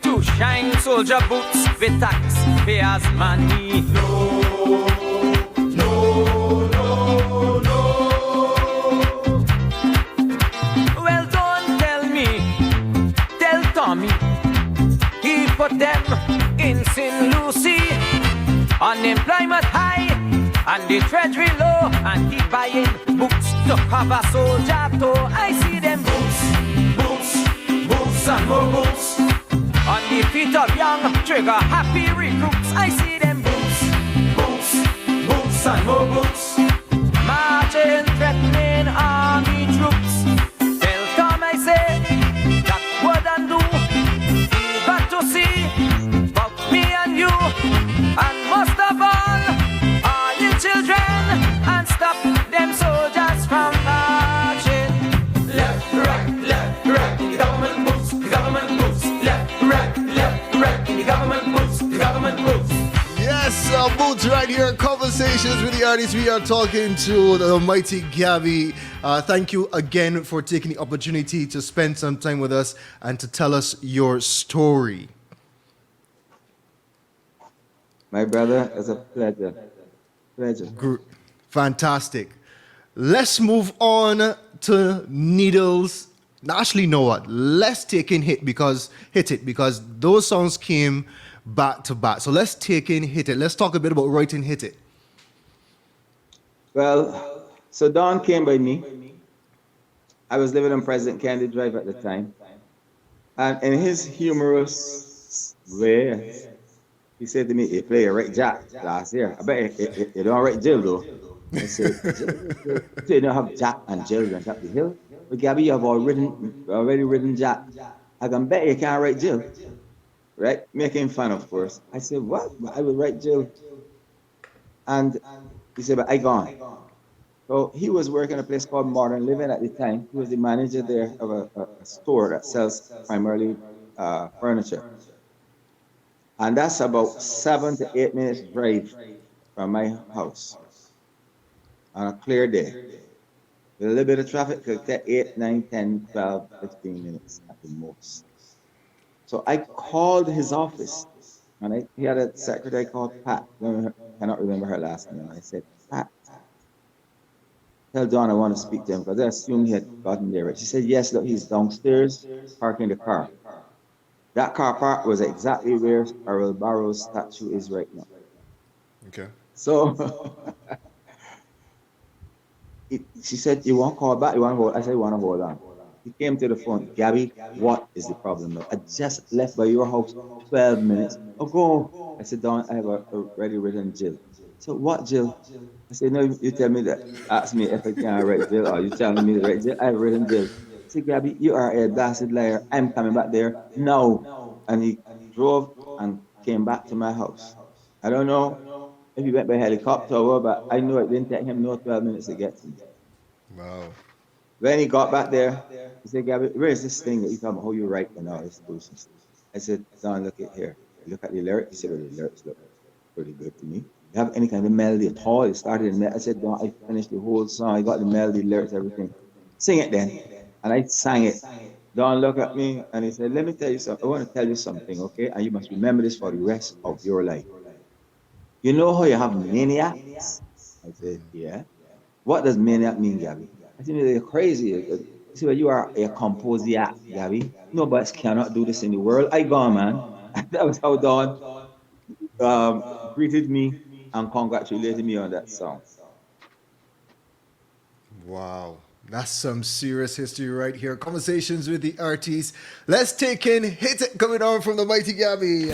to shine soldier boots with tax taxpayers' money. No, no, no, no. Well, don't tell me, tell Tommy. He put them in St. Lucie. Unemployment high and the treasury low, and he buying books to cover soldier toe. I see them boots, boots, boots and more boots on the feet of young trigger happy recruits. I see them boots, boots, boots and more boots marching, threatening army troops. Tell Tom I say that wouldn't do. You got to see about me and you, and most of all the children, and stop them soldiers from marching. Left, right, the government moves, the government moves. Left, right, the government moves, the government moves. Yes, Boots right here. Conversations with the artists. We are talking to the Mighty Gabby. Thank you again for taking the opportunity to spend some time with us and to tell us your story. My brother, it's a pleasure. Fantastic. Let's move on to Needles. Actually, know what? Let's take in Hit It because those songs came back to back. So let's take in Hit It. Let's talk a bit about writing Hit It. Well, so Don came by me. I was living on President Kennedy Drive at the time. And in his humorous way, he said to me, "You play a right Jack last year. I bet you don't write Jill though." I said, "So you don't have Jack and Jill on top of the hill? But Gabby, you have already written Jack. I can bet you can't write Jill." Right? Making fun, of course. I said, "What? I will write Jill." And he said, "But I gone." So he was working at a place called Modern Living at the time. He was the manager there of a store that sells primarily furniture. And that's about 7 to 8 minutes drive from my house on a clear day. With a little bit of traffic, could take 8, 9, 10, 12, 15 minutes at the most. So I called his office, and he had a secretary called Pat. I cannot remember her last name. I said, "Pat, tell Don I want to speak to him," because I assumed he had gotten there. She said, "Yes, look, he's downstairs parking the car." That car park was exactly where Earl Barrow's statue is right now. Okay. So she said, "You want to call back? You want to hold?" I said, "You want to hold on." He came to the phone. "Gabby, what is the problem? I just left by your house 12 minutes ago." I said, "Don, I have already written Jill." "So what Jill?" I said, "No, you tell me that. Ask me if I can write Jill, or you telling me to write Jill. I have written Jill." I said, "Gabby, you are a bastard liar. I'm coming back there now." And he drove and came back to my house. I don't know if he went by helicopter or what, but I know it didn't take him no 12 minutes to get to me. Wow. When he got back there, he said, "Gabby, where is this thing that you talking about how you write and all this bullshit?" I said, "Don, look at here. Look at the lyrics." He said, "Well, the lyrics look pretty good to me. You have any kind of melody at all?" It started in melody. I said, "Don, I finished the whole song. I got the melody, lyrics, everything. Sing it then." And I sang it. Don looked at me and he said, "Let me tell you something. I want to tell you something, okay? And you must remember this for the rest of your life. You know how you have maniacs?" I said, "Yeah." "What does maniac mean, Gabby?" I said, "You're crazy." He said, "Well, you are a composer, Gabby. Nobody cannot do this in the world." I gone, man. That was how Don greeted me and congratulated me on that song. Wow. That's some serious history right here. Conversations with the artists. Let's take in Hit It coming on from the Mighty Gabby.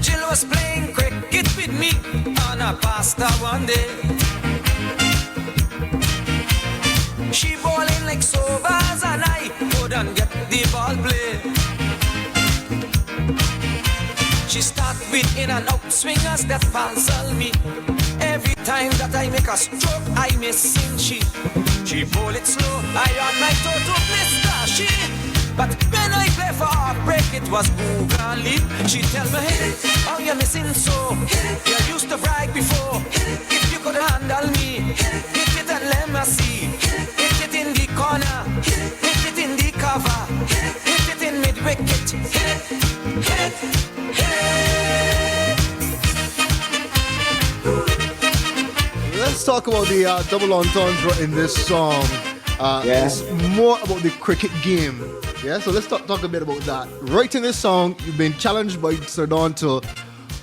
Jill was playing cricket with me on a pasta one day. She bowling like sovas and I couldn't get the ball played. She start with in and out swingers that puzzle me. Every time that I make a stroke, I missing she bowl it slow. I on my toe to blister. She But when I play for heartbreak, it was Google. She tell me, hit it, oh you're missing so. You used to brag before. If you could handle me, hit it and let me see. Hit it in the corner, hit it in the cover, hit it in mid wicket. Hit it, hit it. Let's talk about the double entendre in this song. Yeah. It's more about the cricket game. Yeah, so let's talk a bit about that. Writing this song, you've been challenged by Sir Don to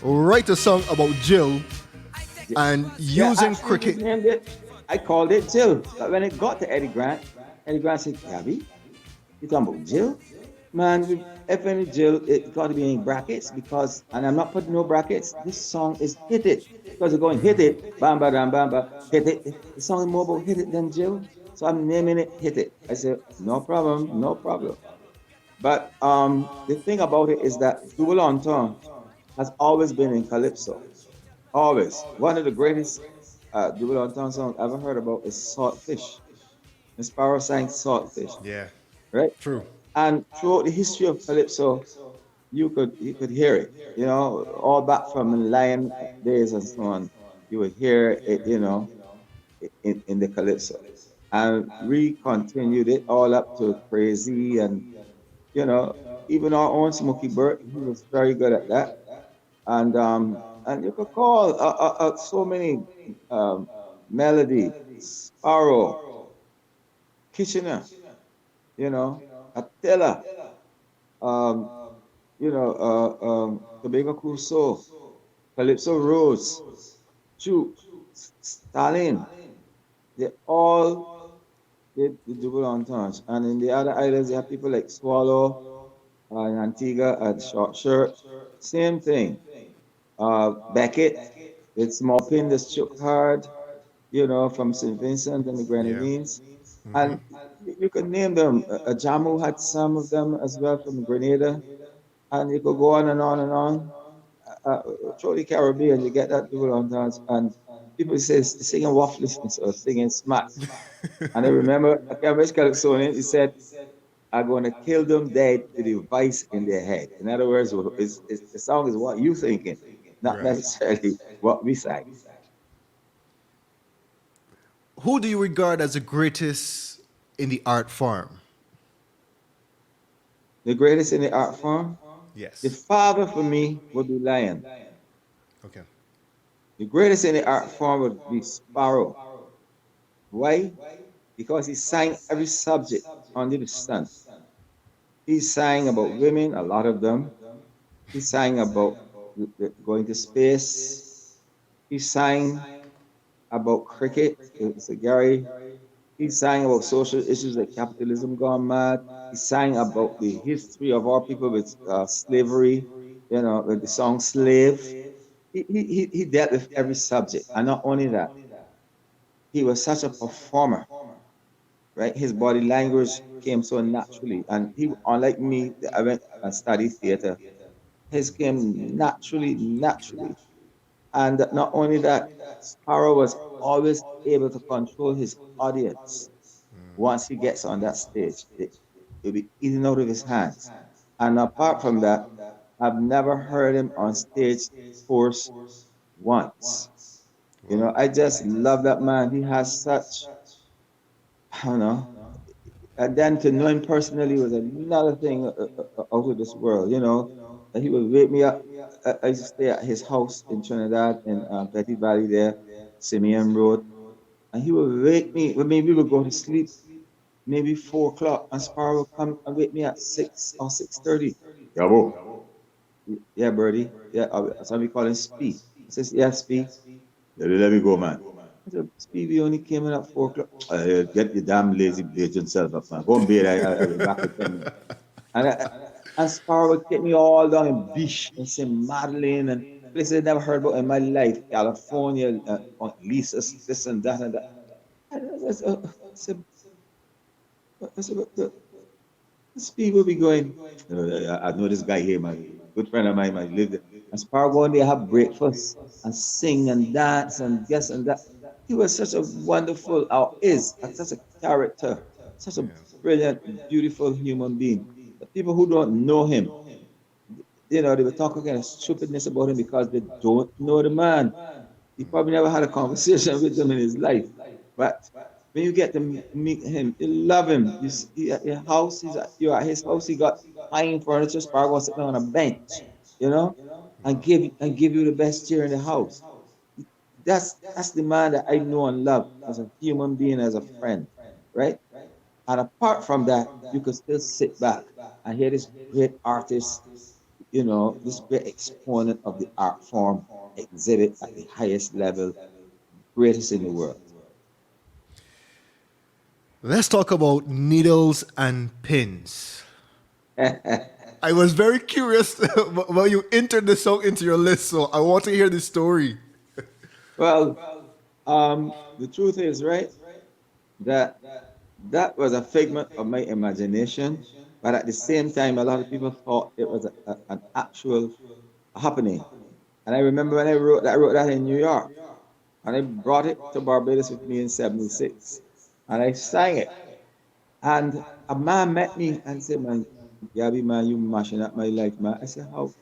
write a song about Jill and using actually, cricket. named it, I called it Jill. But when it got to Eddie Grant said, Gabby, you talking about Jill? Man, if any Jill, it got to be in brackets because, and I'm not putting no brackets, this song is hit it. Because you're going hit it, bam, bam, bam, bam, hit it. The song is more about hit it than Jill. So I'm naming it Hit It. I said, no problem, no problem. But the thing about it is that double entendre has always been in calypso. Always. One of the greatest double entendre songs I ever heard about is Saltfish. Miss Sparrow sang Saltfish, Yeah, right? true. And throughout the history of calypso, you could hear it. You know, all back from the Lion days and so on, you would hear it. You know, in the calypso, and we continued it all up to Crazy, and you know, even our own Smokey Burt, he was very good at that. And you could call so many um, Melody, Sparrow, Kitchener, you know, Attila, um, Tobago Crusoe, Calypso Rose, Juke, Stalin. They all did the double entendre. And in the other islands, you have people like Swallow, in Antigua, and Short Shirt. Same thing. Beckett, with Small Pin, the Shook Hard, you know, from St. Vincent and the Yeah. Grenadines. And you could name them. Jamu had some of them as well from Grenada. And you could go on and on and on. Through the Caribbean, you get that double entendre. And people say singing wafflessness or singing smack. And I remember, I can't remember Calypsonian, he said, I'm going to kill them dead with a vice in their head. In other words, the song is what you thinking, not Right. necessarily what we sang. Who do you regard as the greatest in the art form? The greatest in the art form, Yes. the father for me would be Lion. Okay. The greatest in the art form would be Sparrow. Why? Because he sang every subject under the sun. He sang about women, a lot of them. He sang about going to space. He sang about cricket, it's a Gary. He sang about social issues like capitalism gone mad. He sang about the history of our people with slavery, you know, with the song Slave. He dealt with every subject. And not only that, he was such a performer, right? His body language came so naturally. And he, unlike me, I went and studied theater. His came naturally. And not only that, Sparrow was always able to control his audience. Once he gets on that stage, it'll be eating out of his hands. And apart from that, I've never heard him on stage force once. You know, I just love that man. He has such, I don't know. And then to know him personally was another thing out of this world, you know. And he would wake me up. I used to stay at his house in Trinidad, in Petty Valley there, Simeon Road. And he would wake me, when maybe we would go to sleep, maybe 4 o'clock, and Sparrow would come and wake me at 6 or 6:30. Yabo. Yeah, Birdie. Yeah, that's how we call him Speed. I says, yeah, Speed. Yeah, let me go, man. I said, Speed, we only came in at 4 o'clock. Get your damn lazy bitch yourself up, man. Go and bed. I'll be back in 10 minutes. And Sparrow would take me all down in Beach and St. Madeleine and places I never heard about in my life. California, Lisa's, this and that and that. I said, but Speed will be going. I know this guy here, my good friend of mine, my lived there. And Sparrow go and they have breakfast and sing and dance and this and that. He was such a wonderful, or is such a character, such a brilliant, beautiful human being. the people who don't know him, they were talking kind of stupidness about him because they don't know the man. He probably never had a conversation with him in his life. But when you get to meet him, you love him. You see at your house, you're at his house, he got fine furniture, Spargo sitting on a bench, you know, and give you the best chair in the house. That's the man that I know and love as a human being, as a friend, right? And apart from that, you could still sit back and hear this great artist, this great exponent of the art form exhibit at the highest level, greatest in the world. Let's talk about needles and pins. I was very curious when you entered the song into your list, so I want to hear the story. Well, the truth is, right, that that was a figment of my imagination, but at the same time, a lot of people thought it was an actual happening. And I remember when I wrote that in New York, and I brought it to Barbados with me in '76, and I sang it. And a man met me and said, "Man, Gabby, man, you mashing up my life, man." I said, "How?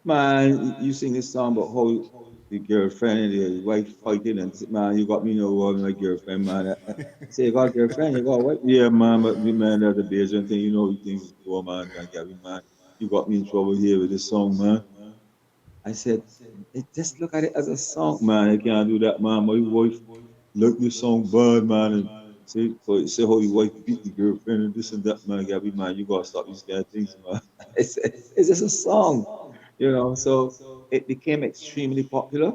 Man, you sing this song about how the girlfriend and the wife fighting, and said, man, you got me no war with my girlfriend, man." I say, "You got a girlfriend? You got a wife?" "Yeah, man, but the man, that's the Bayesian thing, things go, man, Gabby, man. You got me in trouble here with this song, man." I said, "Just look at it as a song, man. I can't do that, man. My wife look this song bad, man, and say how your wife beat the girlfriend and this and that, man. Gabby, man, you gotta stop these kind of things, man." I said, "It's just a song, So it became extremely popular,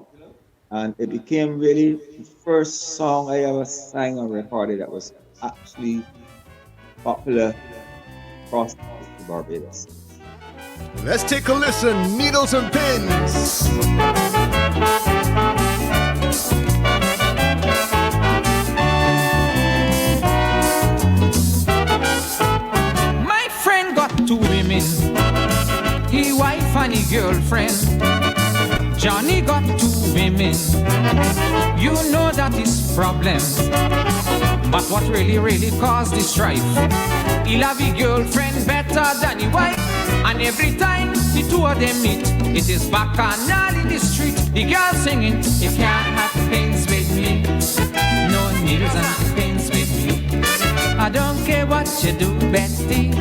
and it became really the first song I ever sang and recorded that was actually popular across the Barbados. Let's take a listen. Needles and pins. My friend got two women, he wife and he girlfriend. Johnny got two women, you know that is problem. But what really caused the strife? He love his girlfriend better than his wife, and every time the two of them meet, it is bacchanal in the street. The girl singing, "You can't have pins with me, no needles and pins with me. I don't care what you do, Betty,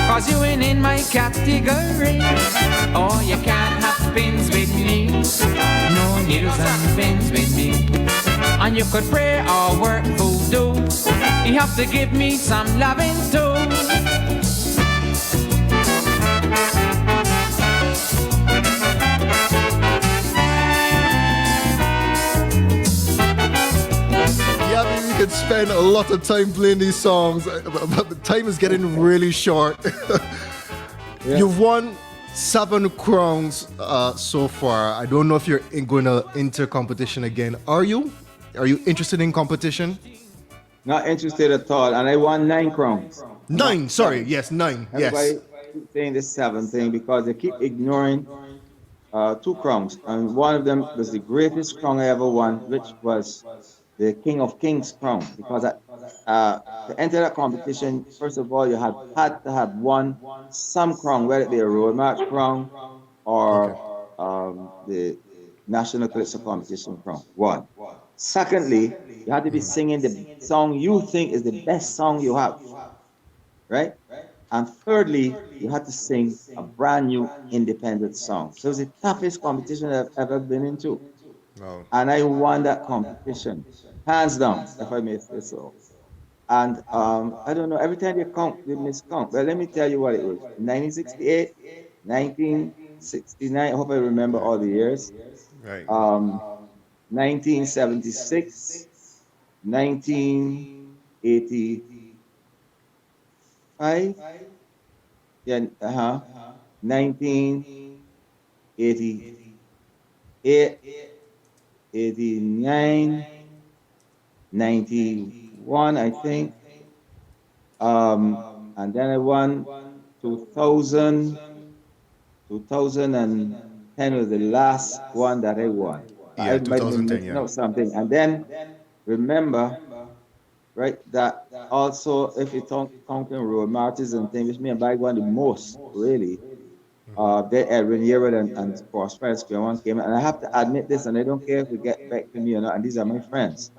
cause you ain't in my category. Oh, you can't have pins with me, no needles and pins with me. And you could pray or work voodoo, you have to give me some loving too." Yeah, we could spend a lot of time playing these songs, but the time is getting really short. Yeah. You've won 7 crowns so far. I don't know if you're going to enter competition again. Are you? Are you interested in competition? Not interested at all, and I won 9 crowns. 9, sorry. Yes, 9. Everybody Yes. keep saying the 7th thing because they keep ignoring 2 crowns, and one of them was the greatest crown I ever won, which was the King of Kings crown. Because to enter that competition, first of all, you had to have won some crown, whether it be a road march crown or the National Calypso Competition crown. One. Secondly, you have to be singing the song you think is the best song you have, right? And thirdly, you have to sing a brand new independent song. So it's the toughest competition I've ever been into. Wow. And I won that competition, hands down, if I may say so. And I don't know, every time they count, they miscount. But let me tell you what it was. 1968, 1969, I hope I remember all the years. Right. 1976, 1985, yeah, 1988, 89, 91, I think. And then I won 2000, 2010 was the last one that I won. Yeah, I might have been 2010, missing yeah. out something. And then remember right? That also, if you counting road marches and things, which me and Bag one the most, really. Then Edwin Yearwood and Prosper Square One came, and I have to admit this, and I don't care if we get back to me or not, and these are my friends.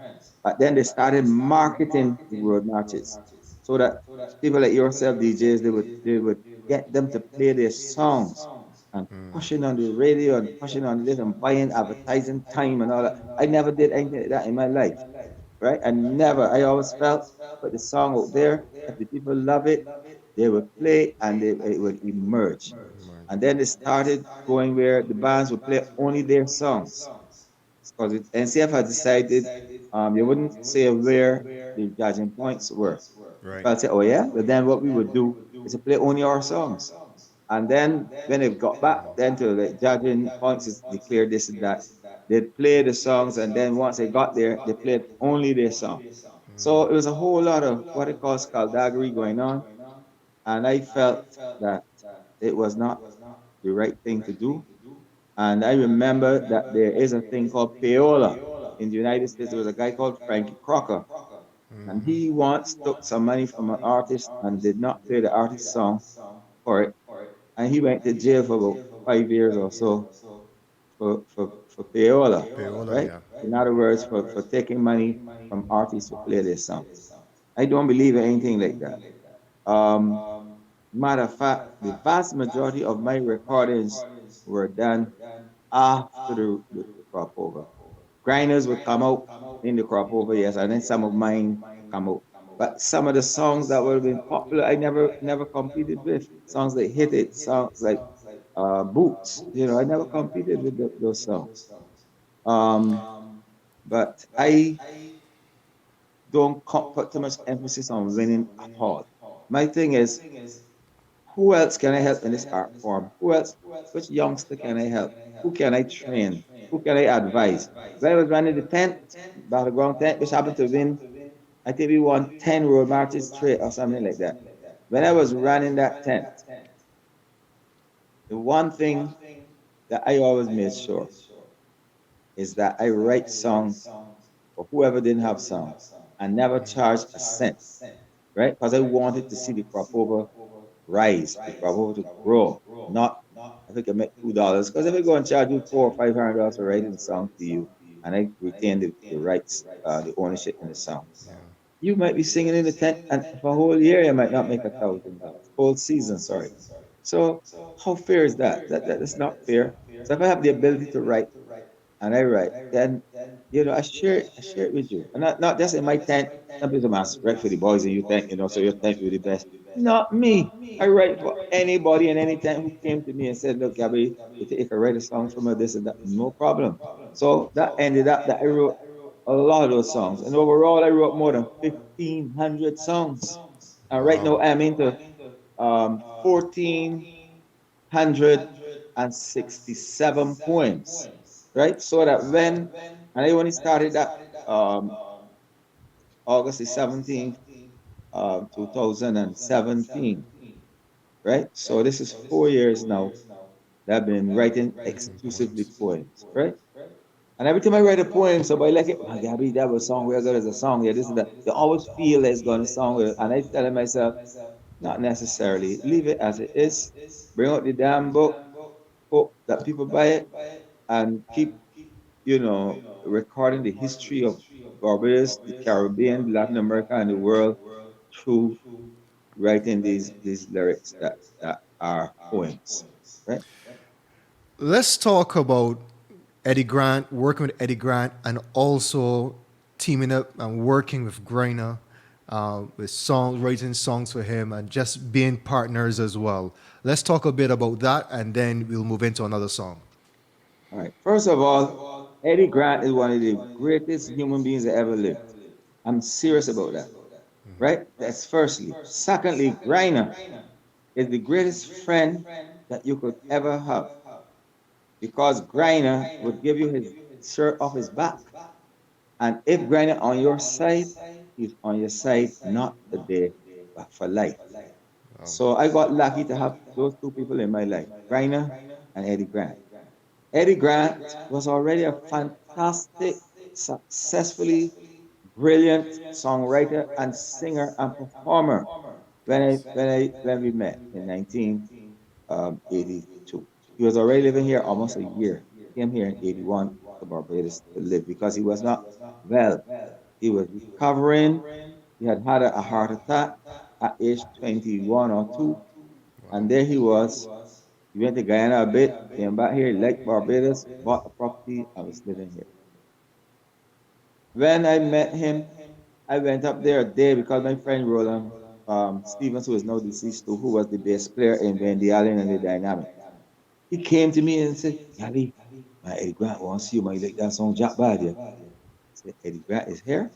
But then they started marketing the road marches so that people like yourself, DJs, they would get them to play their songs and pushing on the radio and pushing on this and buying advertising time and all that. I never did anything like that in my life, right? And never. I always felt put the song out there. If the people love it, they would play and it would emerge. And then they started going where the bands would play only their songs. Because NCF had decided you wouldn't say where the judging points were. Right. I'll say, oh yeah, but then what we would do is to play only our songs. And then when they got back then to the judging points is declared this and that, they'd play the songs and then once they got there, they played only their song. So it was a whole lot of what they call skullduggery going on. And I felt that it was not the right thing to do. And I remember that there is a thing called payola. In the United States, there was a guy called Frankie Crocker, and he once took some money from an artist and did not play the artist's song for it. And he went to jail for about 5 years or so for payola, Payola, right? yeah. In other words, for taking money from artists to play their songs. I don't believe in anything like that. Um, Matter of fact, the vast majority of my recordings were done after the crop over. Grinders would come out in the crop over, yes, and then some of mine would come out. But some of the songs that would have been popular, I never competed with. Songs that hit it, songs like Boots. I never competed with those songs. Um, but I don't put too much emphasis on winning at all. My thing is, who else can I help in this art form? Who else? Which youngster can I help? Who can I train? Who can I advise? When I was running the tent, battleground tent, which happened to win, I think we won 10 road marches straight or something like that. When I was running that tent, the one thing that I always made sure is that I write songs for whoever didn't have songs and never charge a cent, right? Because I wanted to see the crop over rise, the crop over to grow, not if I can make $2. Because if I go and charge you $400 or $500 for writing the song to you, and I retain the rights, the ownership in the song, you might be singing in the tent, and for a whole year you might not make $1,000. Whole season, sorry. So how fair is that? That's not fair. So if I have the ability to write and I write, then I share it with you. And not just in my tent. Some people must write for the boys and you think, so you think you're the best. Not me. I write for anybody and any tent who came to me and said, look, Gabby, you can write a song for me, this and that, no problem. So that ended up that I wrote a lot of those songs. And overall I wrote more than 1,500 songs. And right now I'm into 1,467 poems, right? So that and I only started that um, August the 17th, 2017, right? So this is 4 years now that I've been writing exclusively poems, right? And every time I write a poem, somebody like it, oh, Gabby, that was a song, where good as a song, yeah, this and that. You always feel it's going to song with it. And I tell myself, not necessarily. Leave it as it is. Bring out the damn book, hope that people buy it, and keep, recording the history of Barbados, the Caribbean, Latin America, and the world through writing these lyrics that are poems, right? Let's talk about Eddie Grant, working with Eddie Grant, and also teaming up and working with Grainer, with songs, writing songs for him, and just being partners as well. Let's talk a bit about that, and then we'll move into another song. All right. First of all, Eddie Grant is one of the greatest human beings that ever lived. I'm serious about that, right? That's firstly. Secondly, Grainer is the greatest friend that you could ever have because Griner would give you his shirt off his back. And if Griner on your side, he's on your side not today, but for life. So I got lucky to have those two people in my life, Griner and Eddie Grant. Eddie Grant was already a fantastic, successfully brilliant songwriter and singer and performer when we met in 1982. He was already living here almost a year. He came here in 81 to Barbados to live because he was not well. He was recovering. He had had a heart attack at age 21 or 2. Wow. And there he was. He went to Guyana a bit, came back here, liked Barbados, bought a property, and was living here. When I met him, I went up there a day because my friend Roland Stevens, who is now deceased too, who was the bass player in Wendy Allen and the Dynamic, he came to me and said, Gabby, my Eddie Grant wants you, man. You like that song, Jack Bad, yeah? I said, Eddie Grant is here?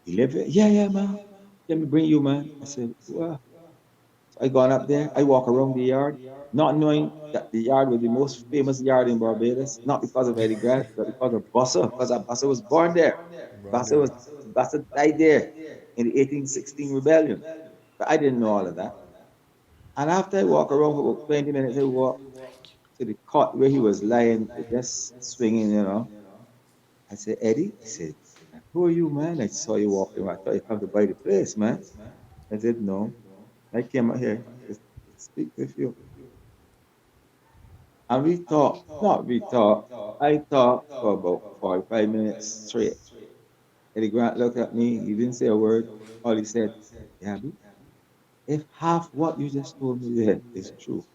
He live here? Yeah, yeah, man. Let me bring you, man. I said, wow. So I gone up there. I walk around the yard, not knowing that the yard was the most famous yard in Barbados, not because of Eddie Grant, but because of Bossa, because Bossa was born there. Born Bossa there. was Bossa died there in the 1816 rebellion. But I didn't know all of that. And after I walk around for about 20 minutes, I walk to the cot where he was lying, just swinging, you know. I said, Eddie, he said, who are you, man? I saw you walking around. I thought you come to buy the place, man. I said, no. I came out here to speak with you. And we talked, not we talked, I talked for about 45 minutes straight. Eddie Grant looked at me, he didn't say a word. All he said, Gabby, if half what you just told me there is true,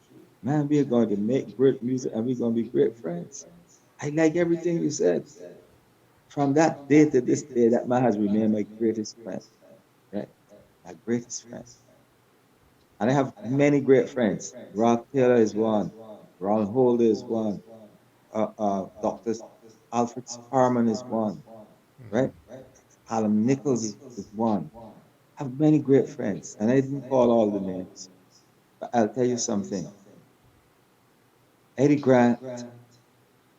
man, we're going to make great music and we're going to be great friends. I like everything you said. From that day to this day, that man has remained my greatest friend, right? My greatest friend. And I have many great friends. Ralph Taylor is one. Ron Holder is one. Dr. Alfred Sparman is one, right? Alan Nichols is one. I have many great friends, and I didn't call all the names. But I'll tell you something. Eddie Grant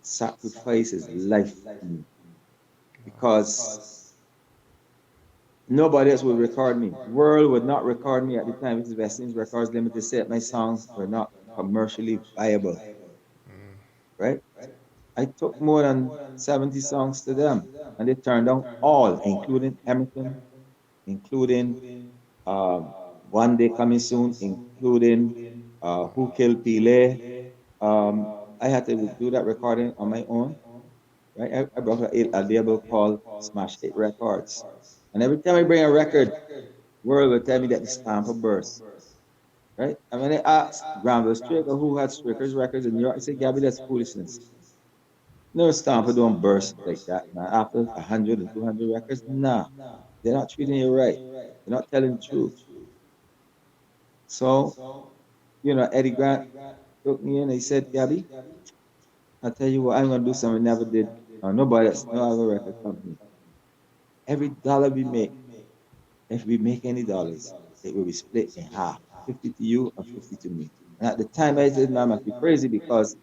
sacrificed his life for me because nobody else would record me. World would not record me at the time. It was Westings Records Limited said my songs were not commercially viable, right? I took more than 70 songs to them, and they turned down all, including Hamilton, including um, One Day Coming Soon, including Who Killed Pele. I had to do that recording on my own, right? I brought a label called Smash Hit Records. And every time I bring a record, World will tell me that the stamp of burst, right? And when I asked Granville Straker, who had Straker's records in New York, I said, Gabby, that's foolishness. No stamper don't burst like that, man. After 100 and 200 records, nah, they're not treating you right. They're not telling the truth. So, Eddie Grant took me in. He said, Gabby, I'll tell you what, I'm going to do something I never did. Nobody else, no other record company. Every dollar we make, if we make any dollars, it will be split in half, 50 to you and 50 to me. And at the time, I said, man, I must be crazy because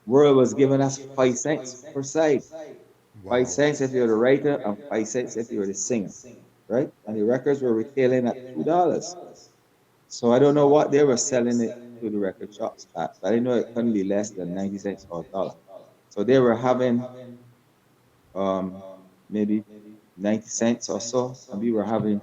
World was giving us 5 cents per side. Five Wow. cents if you're the writer and 5 cents if you're the singer, right? And the records were retailing at $2. So I don't know what they were selling it to the record shops at, but I know it couldn't be less than 90 cents or a dollar. So they were having um, maybe 90 cents or so, and we were having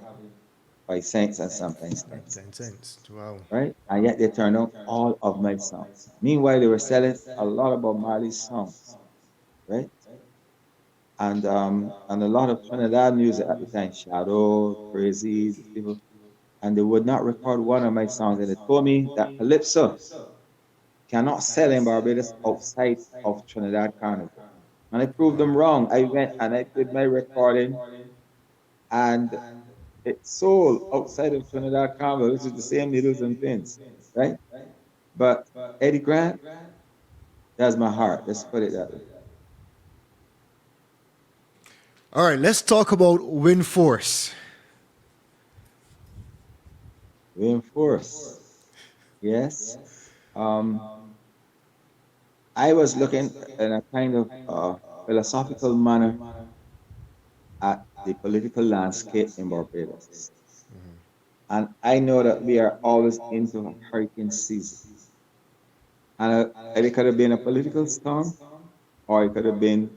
5 cents and sometimes 10 10 cents, cents. Wow. right? And yet they turned out all of my songs. Meanwhile, they were selling a lot of Bob Marley's songs, right? And a lot of Trinidad music at the time, Shadow, Crazy, these people, and they would not record one of my songs. And they told me that Calypso cannot sell in Barbados outside of Trinidad Carnival. And I proved them wrong. I went and I did my recording and it sold outside of Trinidad Carnival, which is the same needles and pins, right? But Eddie Grant, that's my heart. Let's put it that way. All right, let's talk about Wind Force. Reinforce. Yes. Um, I was looking in a kind of philosophical manner at the political landscape in Barbados. And I know that we are always into a hurricane season. And it could have been a political storm or it could have been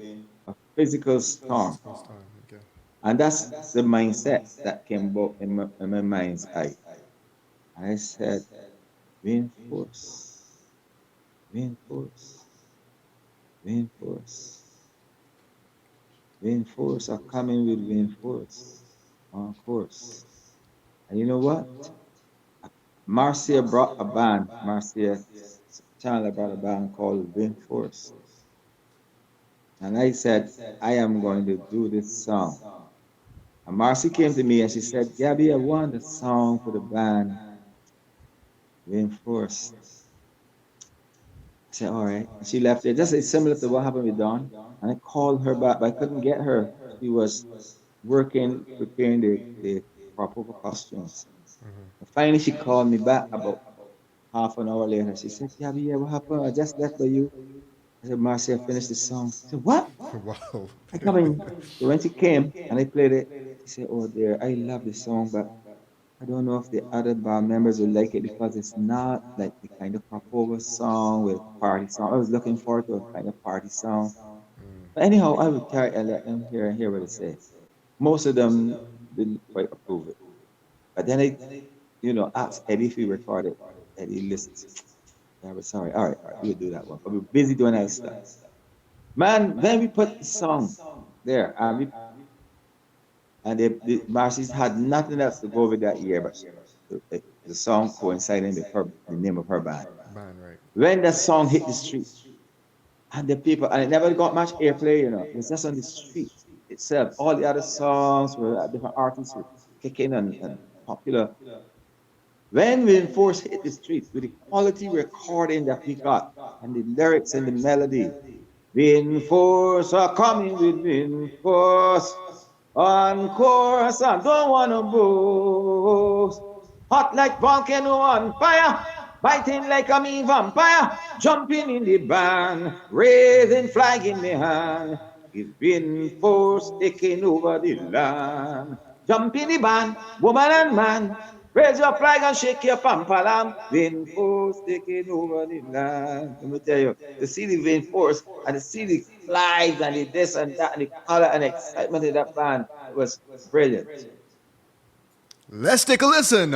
a physical storm. Physical storm. Okay. And that's the mindset that came about in my mind's eye. I said, reinforce, reinforce, reinforce, reinforce, are coming with reinforce on course. And you know what? Marcia brought a band. Marcia Chandler brought a band called Reinforce. And I said, I am going to do this song. And Marcy came to me and she said, Gabby, I want a song for the band, Reinforce. I said, all right. And she left it. Just similar to what happened with Dawn. And I called her back, but I couldn't get her. She was working, preparing the proper costumes. And finally, she called me back about half an hour later. She said, Gabby, yeah, what happened? I just left by you. I said, Marcy, I finished the song. I said, what? Wow. I come in. So when she came and I played it, she said, oh dear, I love this song, but I don't know if the other band members will like it because it's not like the kind of pop over song with party song. I was looking forward to a kind of party song. But anyhow, I would carry and let them hear what they say. Most of them didn't quite approve it. But then I, asked Eddie if he recorded. Eddie listens. Yeah, but sorry. All right, we'll do that one. But we're busy doing other stuff. Man, then we put the song there. And the Marcy's had nothing else to go with that year, but the song coinciding with the name of her band. Right. When that song hit the street, and the people, and it never got much airplay, it was just on the street itself. All the other songs were different artists were kicking and popular. When Reinforce hit the street with the quality recording that we got, and the lyrics and the melody, Reinforce are coming with Reinforce. On course, I don't wanna boast. Hot like volcano on fire, biting like a mean vampire, jumping in the band, raising flag in the hand. It's been force taking over the land. Jump in the band, woman and man. Raise your flag and shake your pampalam. Vein force taking over the land. Let me tell you, to see the vein force and to see the lights and the this and that and the color and excitement of that band was brilliant. Let's take a listen.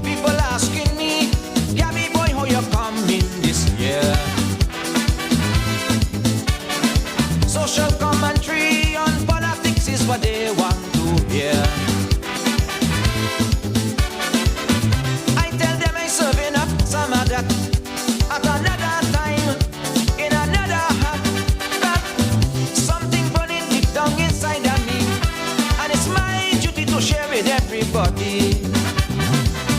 People asking me, Gabby boy, how you coming this year? Social commentary on politics is what they want to hear. I tell them I'm serving up some of that at another time, in another hat. Got something burning deep down inside of me, and it's my duty to share with everybody.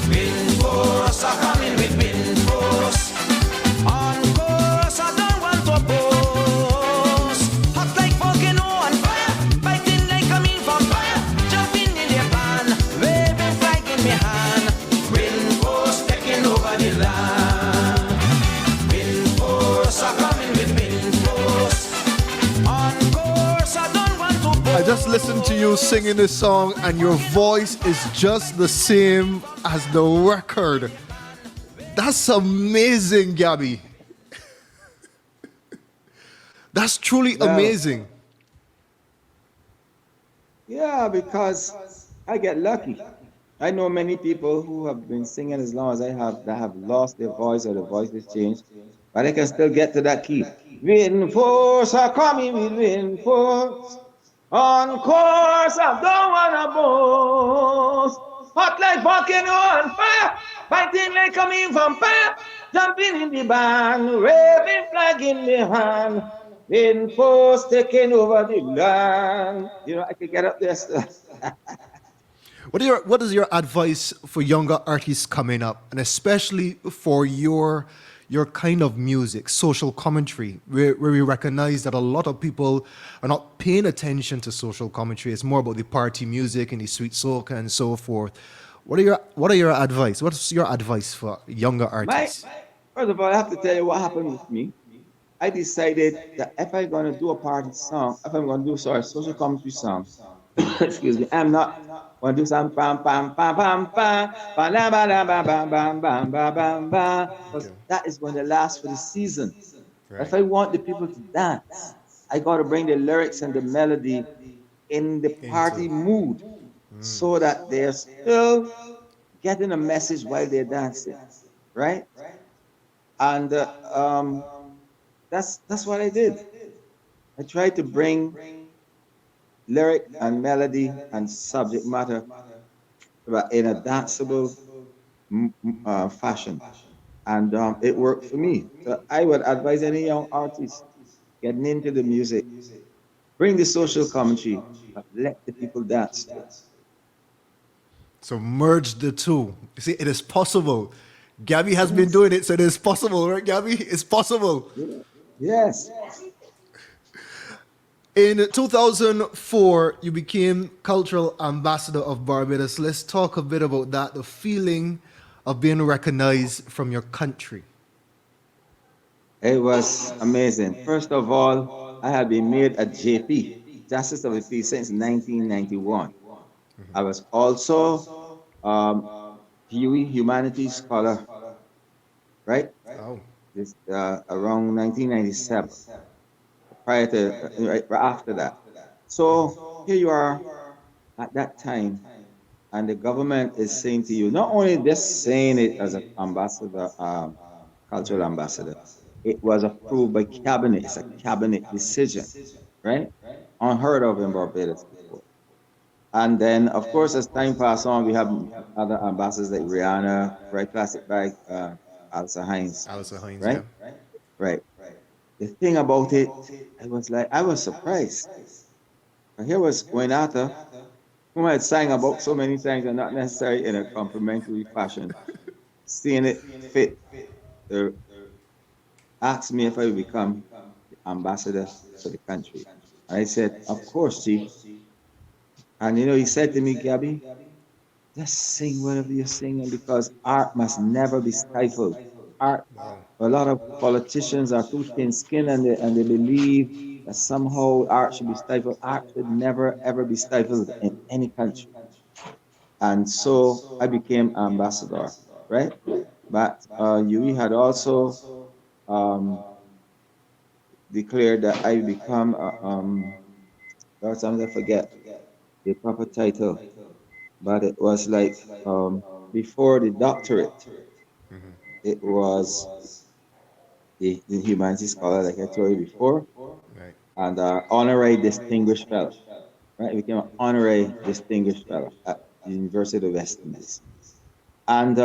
Wind force are coming with wind force. On course, I don't want to oppose. Hot like volcano on fire, biting like a mean vampire, jumping in the pan, waving flag in my hand. Wind force taking over the land. Wind force are coming with wind force. On course, I don't want to oppose. I just listened to you singing this song, and your voice is just the same as the record. That's amazing, Gabby. That's truly Well, amazing. Yeah, because I get lucky. I know many people who have been singing as long as I have that have lost their voice or the voice has changed, but they can still get to that key. Wind force are coming with wind force. On course, I don't wanna boast. Hot like volcano on fire, fighting like a mean vampire, jumping in the band, waving flag in the hand. Wind force taking over the land. I could get up there still. What is your advice for younger artists coming up, and especially for your kind of music, social commentary, where we recognize that a lot of people are not paying attention to social commentary. It's more about the party music and the sweet soca and so forth. What are your advice? What's your advice for younger artists? First of all, I have to tell you what happened with me. I decided that if I'm going to do a party song, if I'm going to do a social commentary song, excuse me, I'm not Want to do some pam pam pam pam pam ba la ba la ba bam bam bam ba bam ba. Because Okay. that is going to last for the season. If Right. I want the people to dance, I got to bring the lyrics and the melody in the Into. party mood so that they're still getting a message while they're dancing, right? And that's what I did. I tried to bring lyric and melody and subject matter but in a danceable fashion, and it worked for me. So I would advise any young artist getting into the music, bring the social commentary, but let the people dance to it. So merge the two. You see, it is possible. Gabby has been Yes. doing it, so it is possible, right, Gabby? It's possible. Yeah. Yes. In 2004, you became cultural ambassador of Barbados. Let's talk a bit about that, the feeling of being recognized from your country. It was amazing. First of all, I had been made a JP, Justice of the Peace, since 1991. I was also um, Huey Humanities Scholar, right? Oh, This around 1997, prior to right after that. So here you are at that time, and the government is saying to you, not only just saying it as an ambassador, cultural right. ambassador, it was approved by cabinet. It's a cabinet decision, right? Unheard of in Barbados before. And then, of course, as time passed on, we have other ambassadors like Rihanna, right? Classic bag, Alsa Hines, Alice Hines, yeah. right? Right. The thing about it, I was surprised. Here was Gwenata, whom I had sang about so many times and not necessarily in a complimentary fashion, seeing it fit to ask me if I would become the ambassador for the country. And I said, of course, Chief. And he said to me, Gabby, just sing whatever you're singing because art must never be stifled. Art, Wow. a lot of politicians are too thin skinned and they believe that somehow art should be stifled. Art should never ever be stifled in any country. And so I became ambassador, right? But Yui had also um, declared that I become, sometimes I forget the proper title, but it was like before the doctorate, it was the humanities scholar, like I told you before, Right. and honorary distinguished fellow, right? I became an honorary distinguished fellow at the University of West Indies. And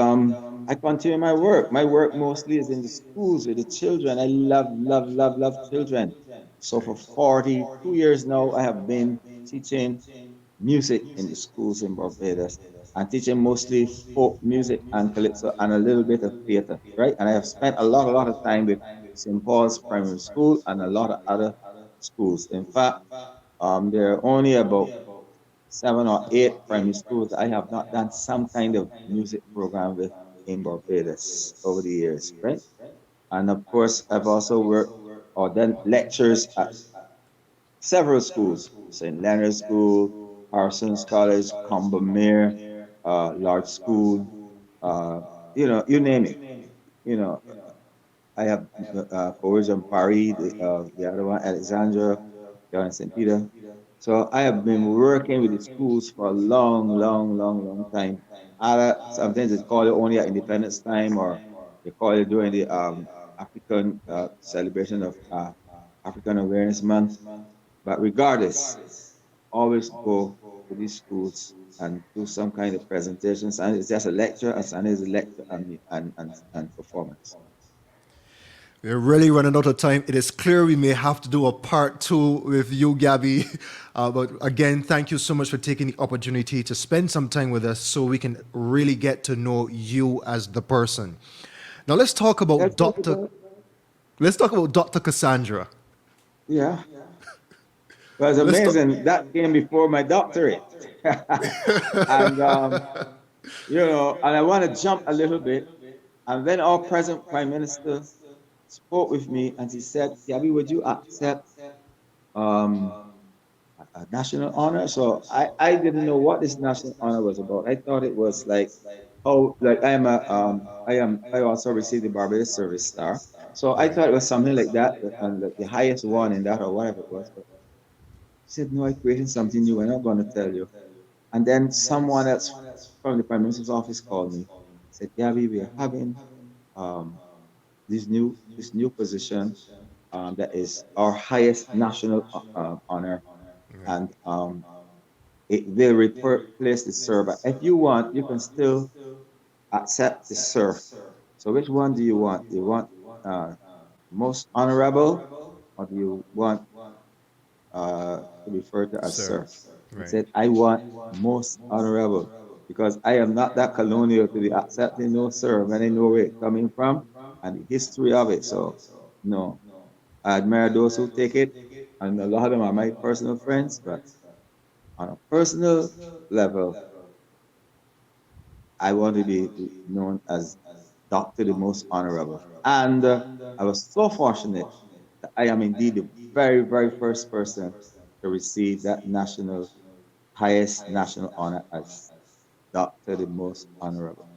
I continue my work. My work mostly is in the schools with the children. I love, love, love, love children. So for 42 years now, I have been teaching music in the schools in Barbados and teaching mostly folk music and calypso and a little bit of theater, right? And I have spent a lot of time with St. Paul's Primary School and a lot of other schools. In fact, there are only about 7 or 8 primary schools I have not done some kind of music program with in Barbados over the years, right? And of course, I've also worked or done lectures at several schools, St. Leonard's School, Parsons College, Combermere, Large School, uh, you name it. You know, I have Coercion Paris, the other one, Alexandra, down in St. Peter. So I have been working with the schools for a long, long, long, long time. Sometimes they call it only at Independence Time, or they call it during the African celebration of African Awareness Month. But regardless, always go to these schools and do some kind of presentations. And it's just a lecture, and it's a lecture and performance. We're really running out of time. It is clear we may have to do a part two with you, Gabby. But again, thank you so much for taking the opportunity to spend some time with us so we can really get to know you as the person. Now let's talk about Let's talk Dr. about, Let's talk about Dr. Cassandra. yeah. It was Let's talk. amazing. That came before my doctorate. And, and I want to jump a little bit. And then our present Prime Minister spoke with me and he said, Gabby, would you accept um, a national honor. So I didn't know what this national honor was about. I thought it was like, oh, like I also received the Barbados Service Star. So I Right. thought it was something like that, and the highest one in that or whatever it was. But she said, no, I created something new. I'm not going to tell you. And then someone else from the Prime Minister's office called me, said, Gabby, we are having um, this new position that is our highest national honor, Right. and it will replace the SIR. But if you want, you can still accept the SIR. So which one do you want? Do you want uh, most honorable, or do you want to be referred to as Sir. Sir? I Right. said, I want most honorable because I am not that colonial to be accepting no Sir when I know where it's coming from and the history of it. So, no, I admire those who take it, and a lot of them are my personal friends, but on a personal level, I want to be known as Doctor the Most Honorable. And I was so fortunate that I am indeed the very, very first person to receive that highest national honor as Doctor the Most Honorable.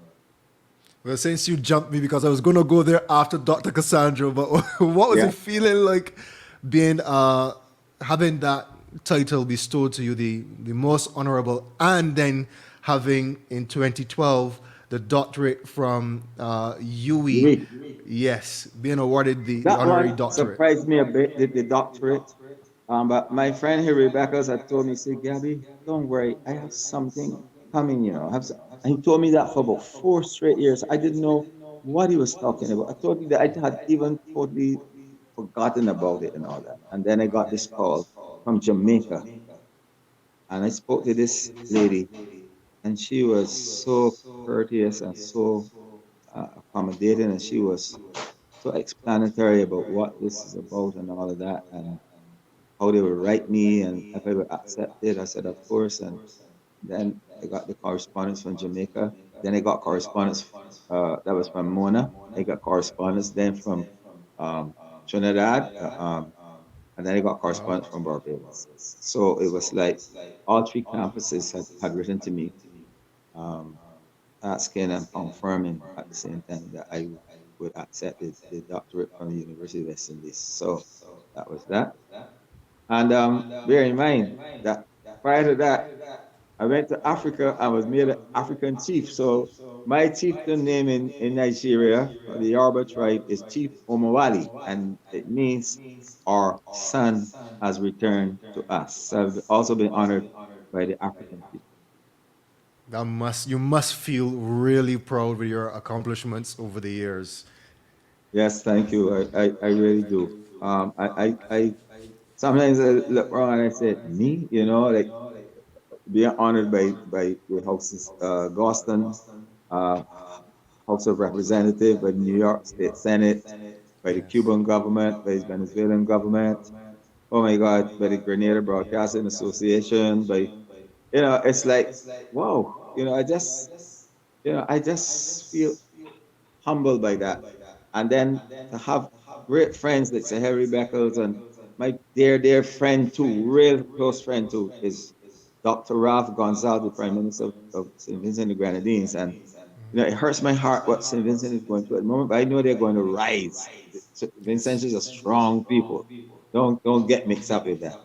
Well, since you jumped me because I was gonna go there after Dr. Cassandra, but what was Yeah. it feeling like being having that title bestowed to you, the most honorable, and then having in 2012 the doctorate from UE? Oui. Yes, being awarded the That honorary one doctorate. surprised me a bit, the doctorate. But my friend here, Rebecca, had told me, say, Gabby, don't worry, I have something coming, and he told me that for about 4 straight years. I didn't know what he was talking about. I told you that I had even totally forgotten about it and all that. And then I got this call from Jamaica, and I spoke to this lady, and she was so courteous and so accommodating, and she was so explanatory about what this is about and all of that, and how they would write me and if I would accept it. I said, of course. And then I got the correspondence from Jamaica. Then I got correspondence that was from Mona. I got correspondence then from um, Trinidad. And then I got correspondence from Barbados. So it was like all three campuses had written to me, um, asking and confirming at the same time that I would accept the doctorate from the University of West Indies. So that was that. And bear in mind that prior to that, I went to Africa and was made an African chief. So my chieftain name in Nigeria, or the Yoruba tribe, is Chief Omowali, and it means our son has returned to us. So I've also been honored by the African chief. That must you must feel really proud with your accomplishments over the years. Yes, thank you. I really do. I sometimes I look around and I say, me, like being honored by the houses, Boston, uh, House of Representatives, by the New York State Senate, by the Yes. Cuban government, by the Venezuelan government. Oh my God, by the Grenada Broadcasting Association, it's like, wow, I just feel humbled by that. And then to have great friends like Sir Harry Beckles and my dear friend too, real close friend too, is Dr. Ralph Gonzalez, the Prime Minister of St. Vincent and the Grenadines. And it hurts my heart what St. Vincent is going through at the moment, but I know they're going to rise. St. Vincentians are strong people. Don't get mixed up with that.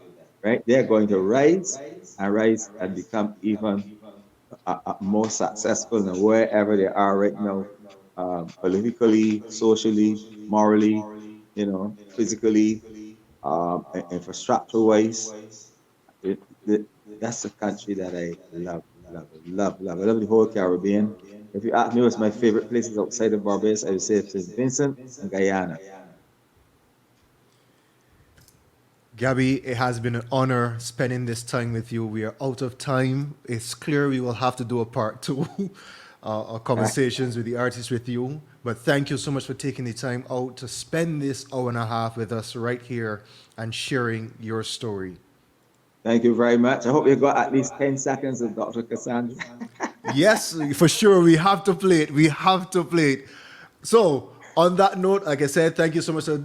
Right? They're going to rise and become even more successful than wherever they are right now, politically, socially, morally, physically, infrastructure wise. It, it, that's a country that I love, love, love, love. I love the whole Caribbean. If you ask me what's my favorite places outside of Barbados, I would say St. Vincent and Guyana. Gabby, it has been an honor spending this time with you. We are out of time. It's clear we will have to do a part two, our conversations with the artists with you. But thank you so much for taking the time out to spend this hour and a half with us right here and sharing your story. Thank you very much. I hope you got at least 10 seconds of Dr. Cassandra. Yes, for sure. We have to play it. We have to play it. So, on that note, like I said, thank you so much for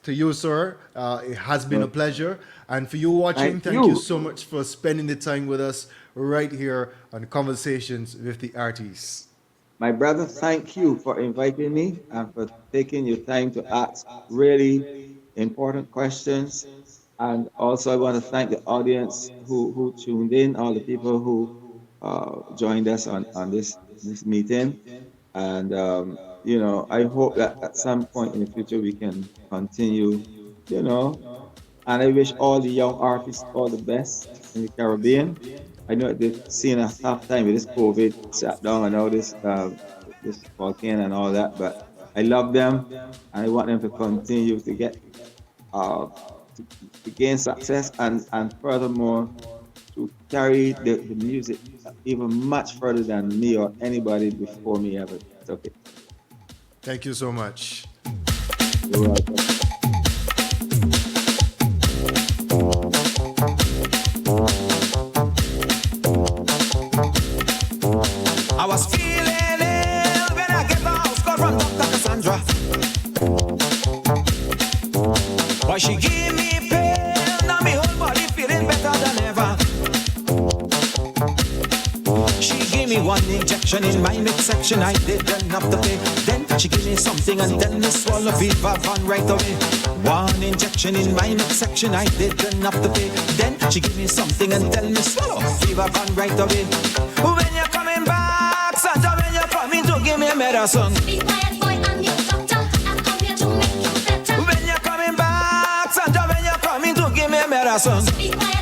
to you, sir. It has been a pleasure. And for you watching, thank you so much for spending the time with us right here on Conversations with the Artists. My brother, thank you for inviting me and for taking your time to ask really important questions. And also, I want to thank the audience who tuned in, all the people who joined us on this meeting. And, I hope that at some point in the future we can continue, you know. And I wish all the young artists all the best in the Caribbean. I know they've seen a tough time with this COVID shut down and all this volcano and all that, but I love them and I want them to continue to get to gain success and furthermore to carry the music even much further than me or anybody before me ever took it. Thank you so much. You're welcome. I was feeling ill when I get the house call from Dr. Cassandra. Why she give me pain, now me whole body feeling better than ever. She gave me one injection in my midsection, I didn't have to pay. Then she gave me something and then me swallow Viva Van right away. One injection in my midsection, I didn't have to pay. Then she gave me something and then me swallow Viva Van right away. When you're coming back, Santa, when you're coming to give me a medicine. Be quiet, boy, I'm your doctor. I'm come here to make you better. When you're coming back, Santa, when you're coming to give me a medicine. Be quiet.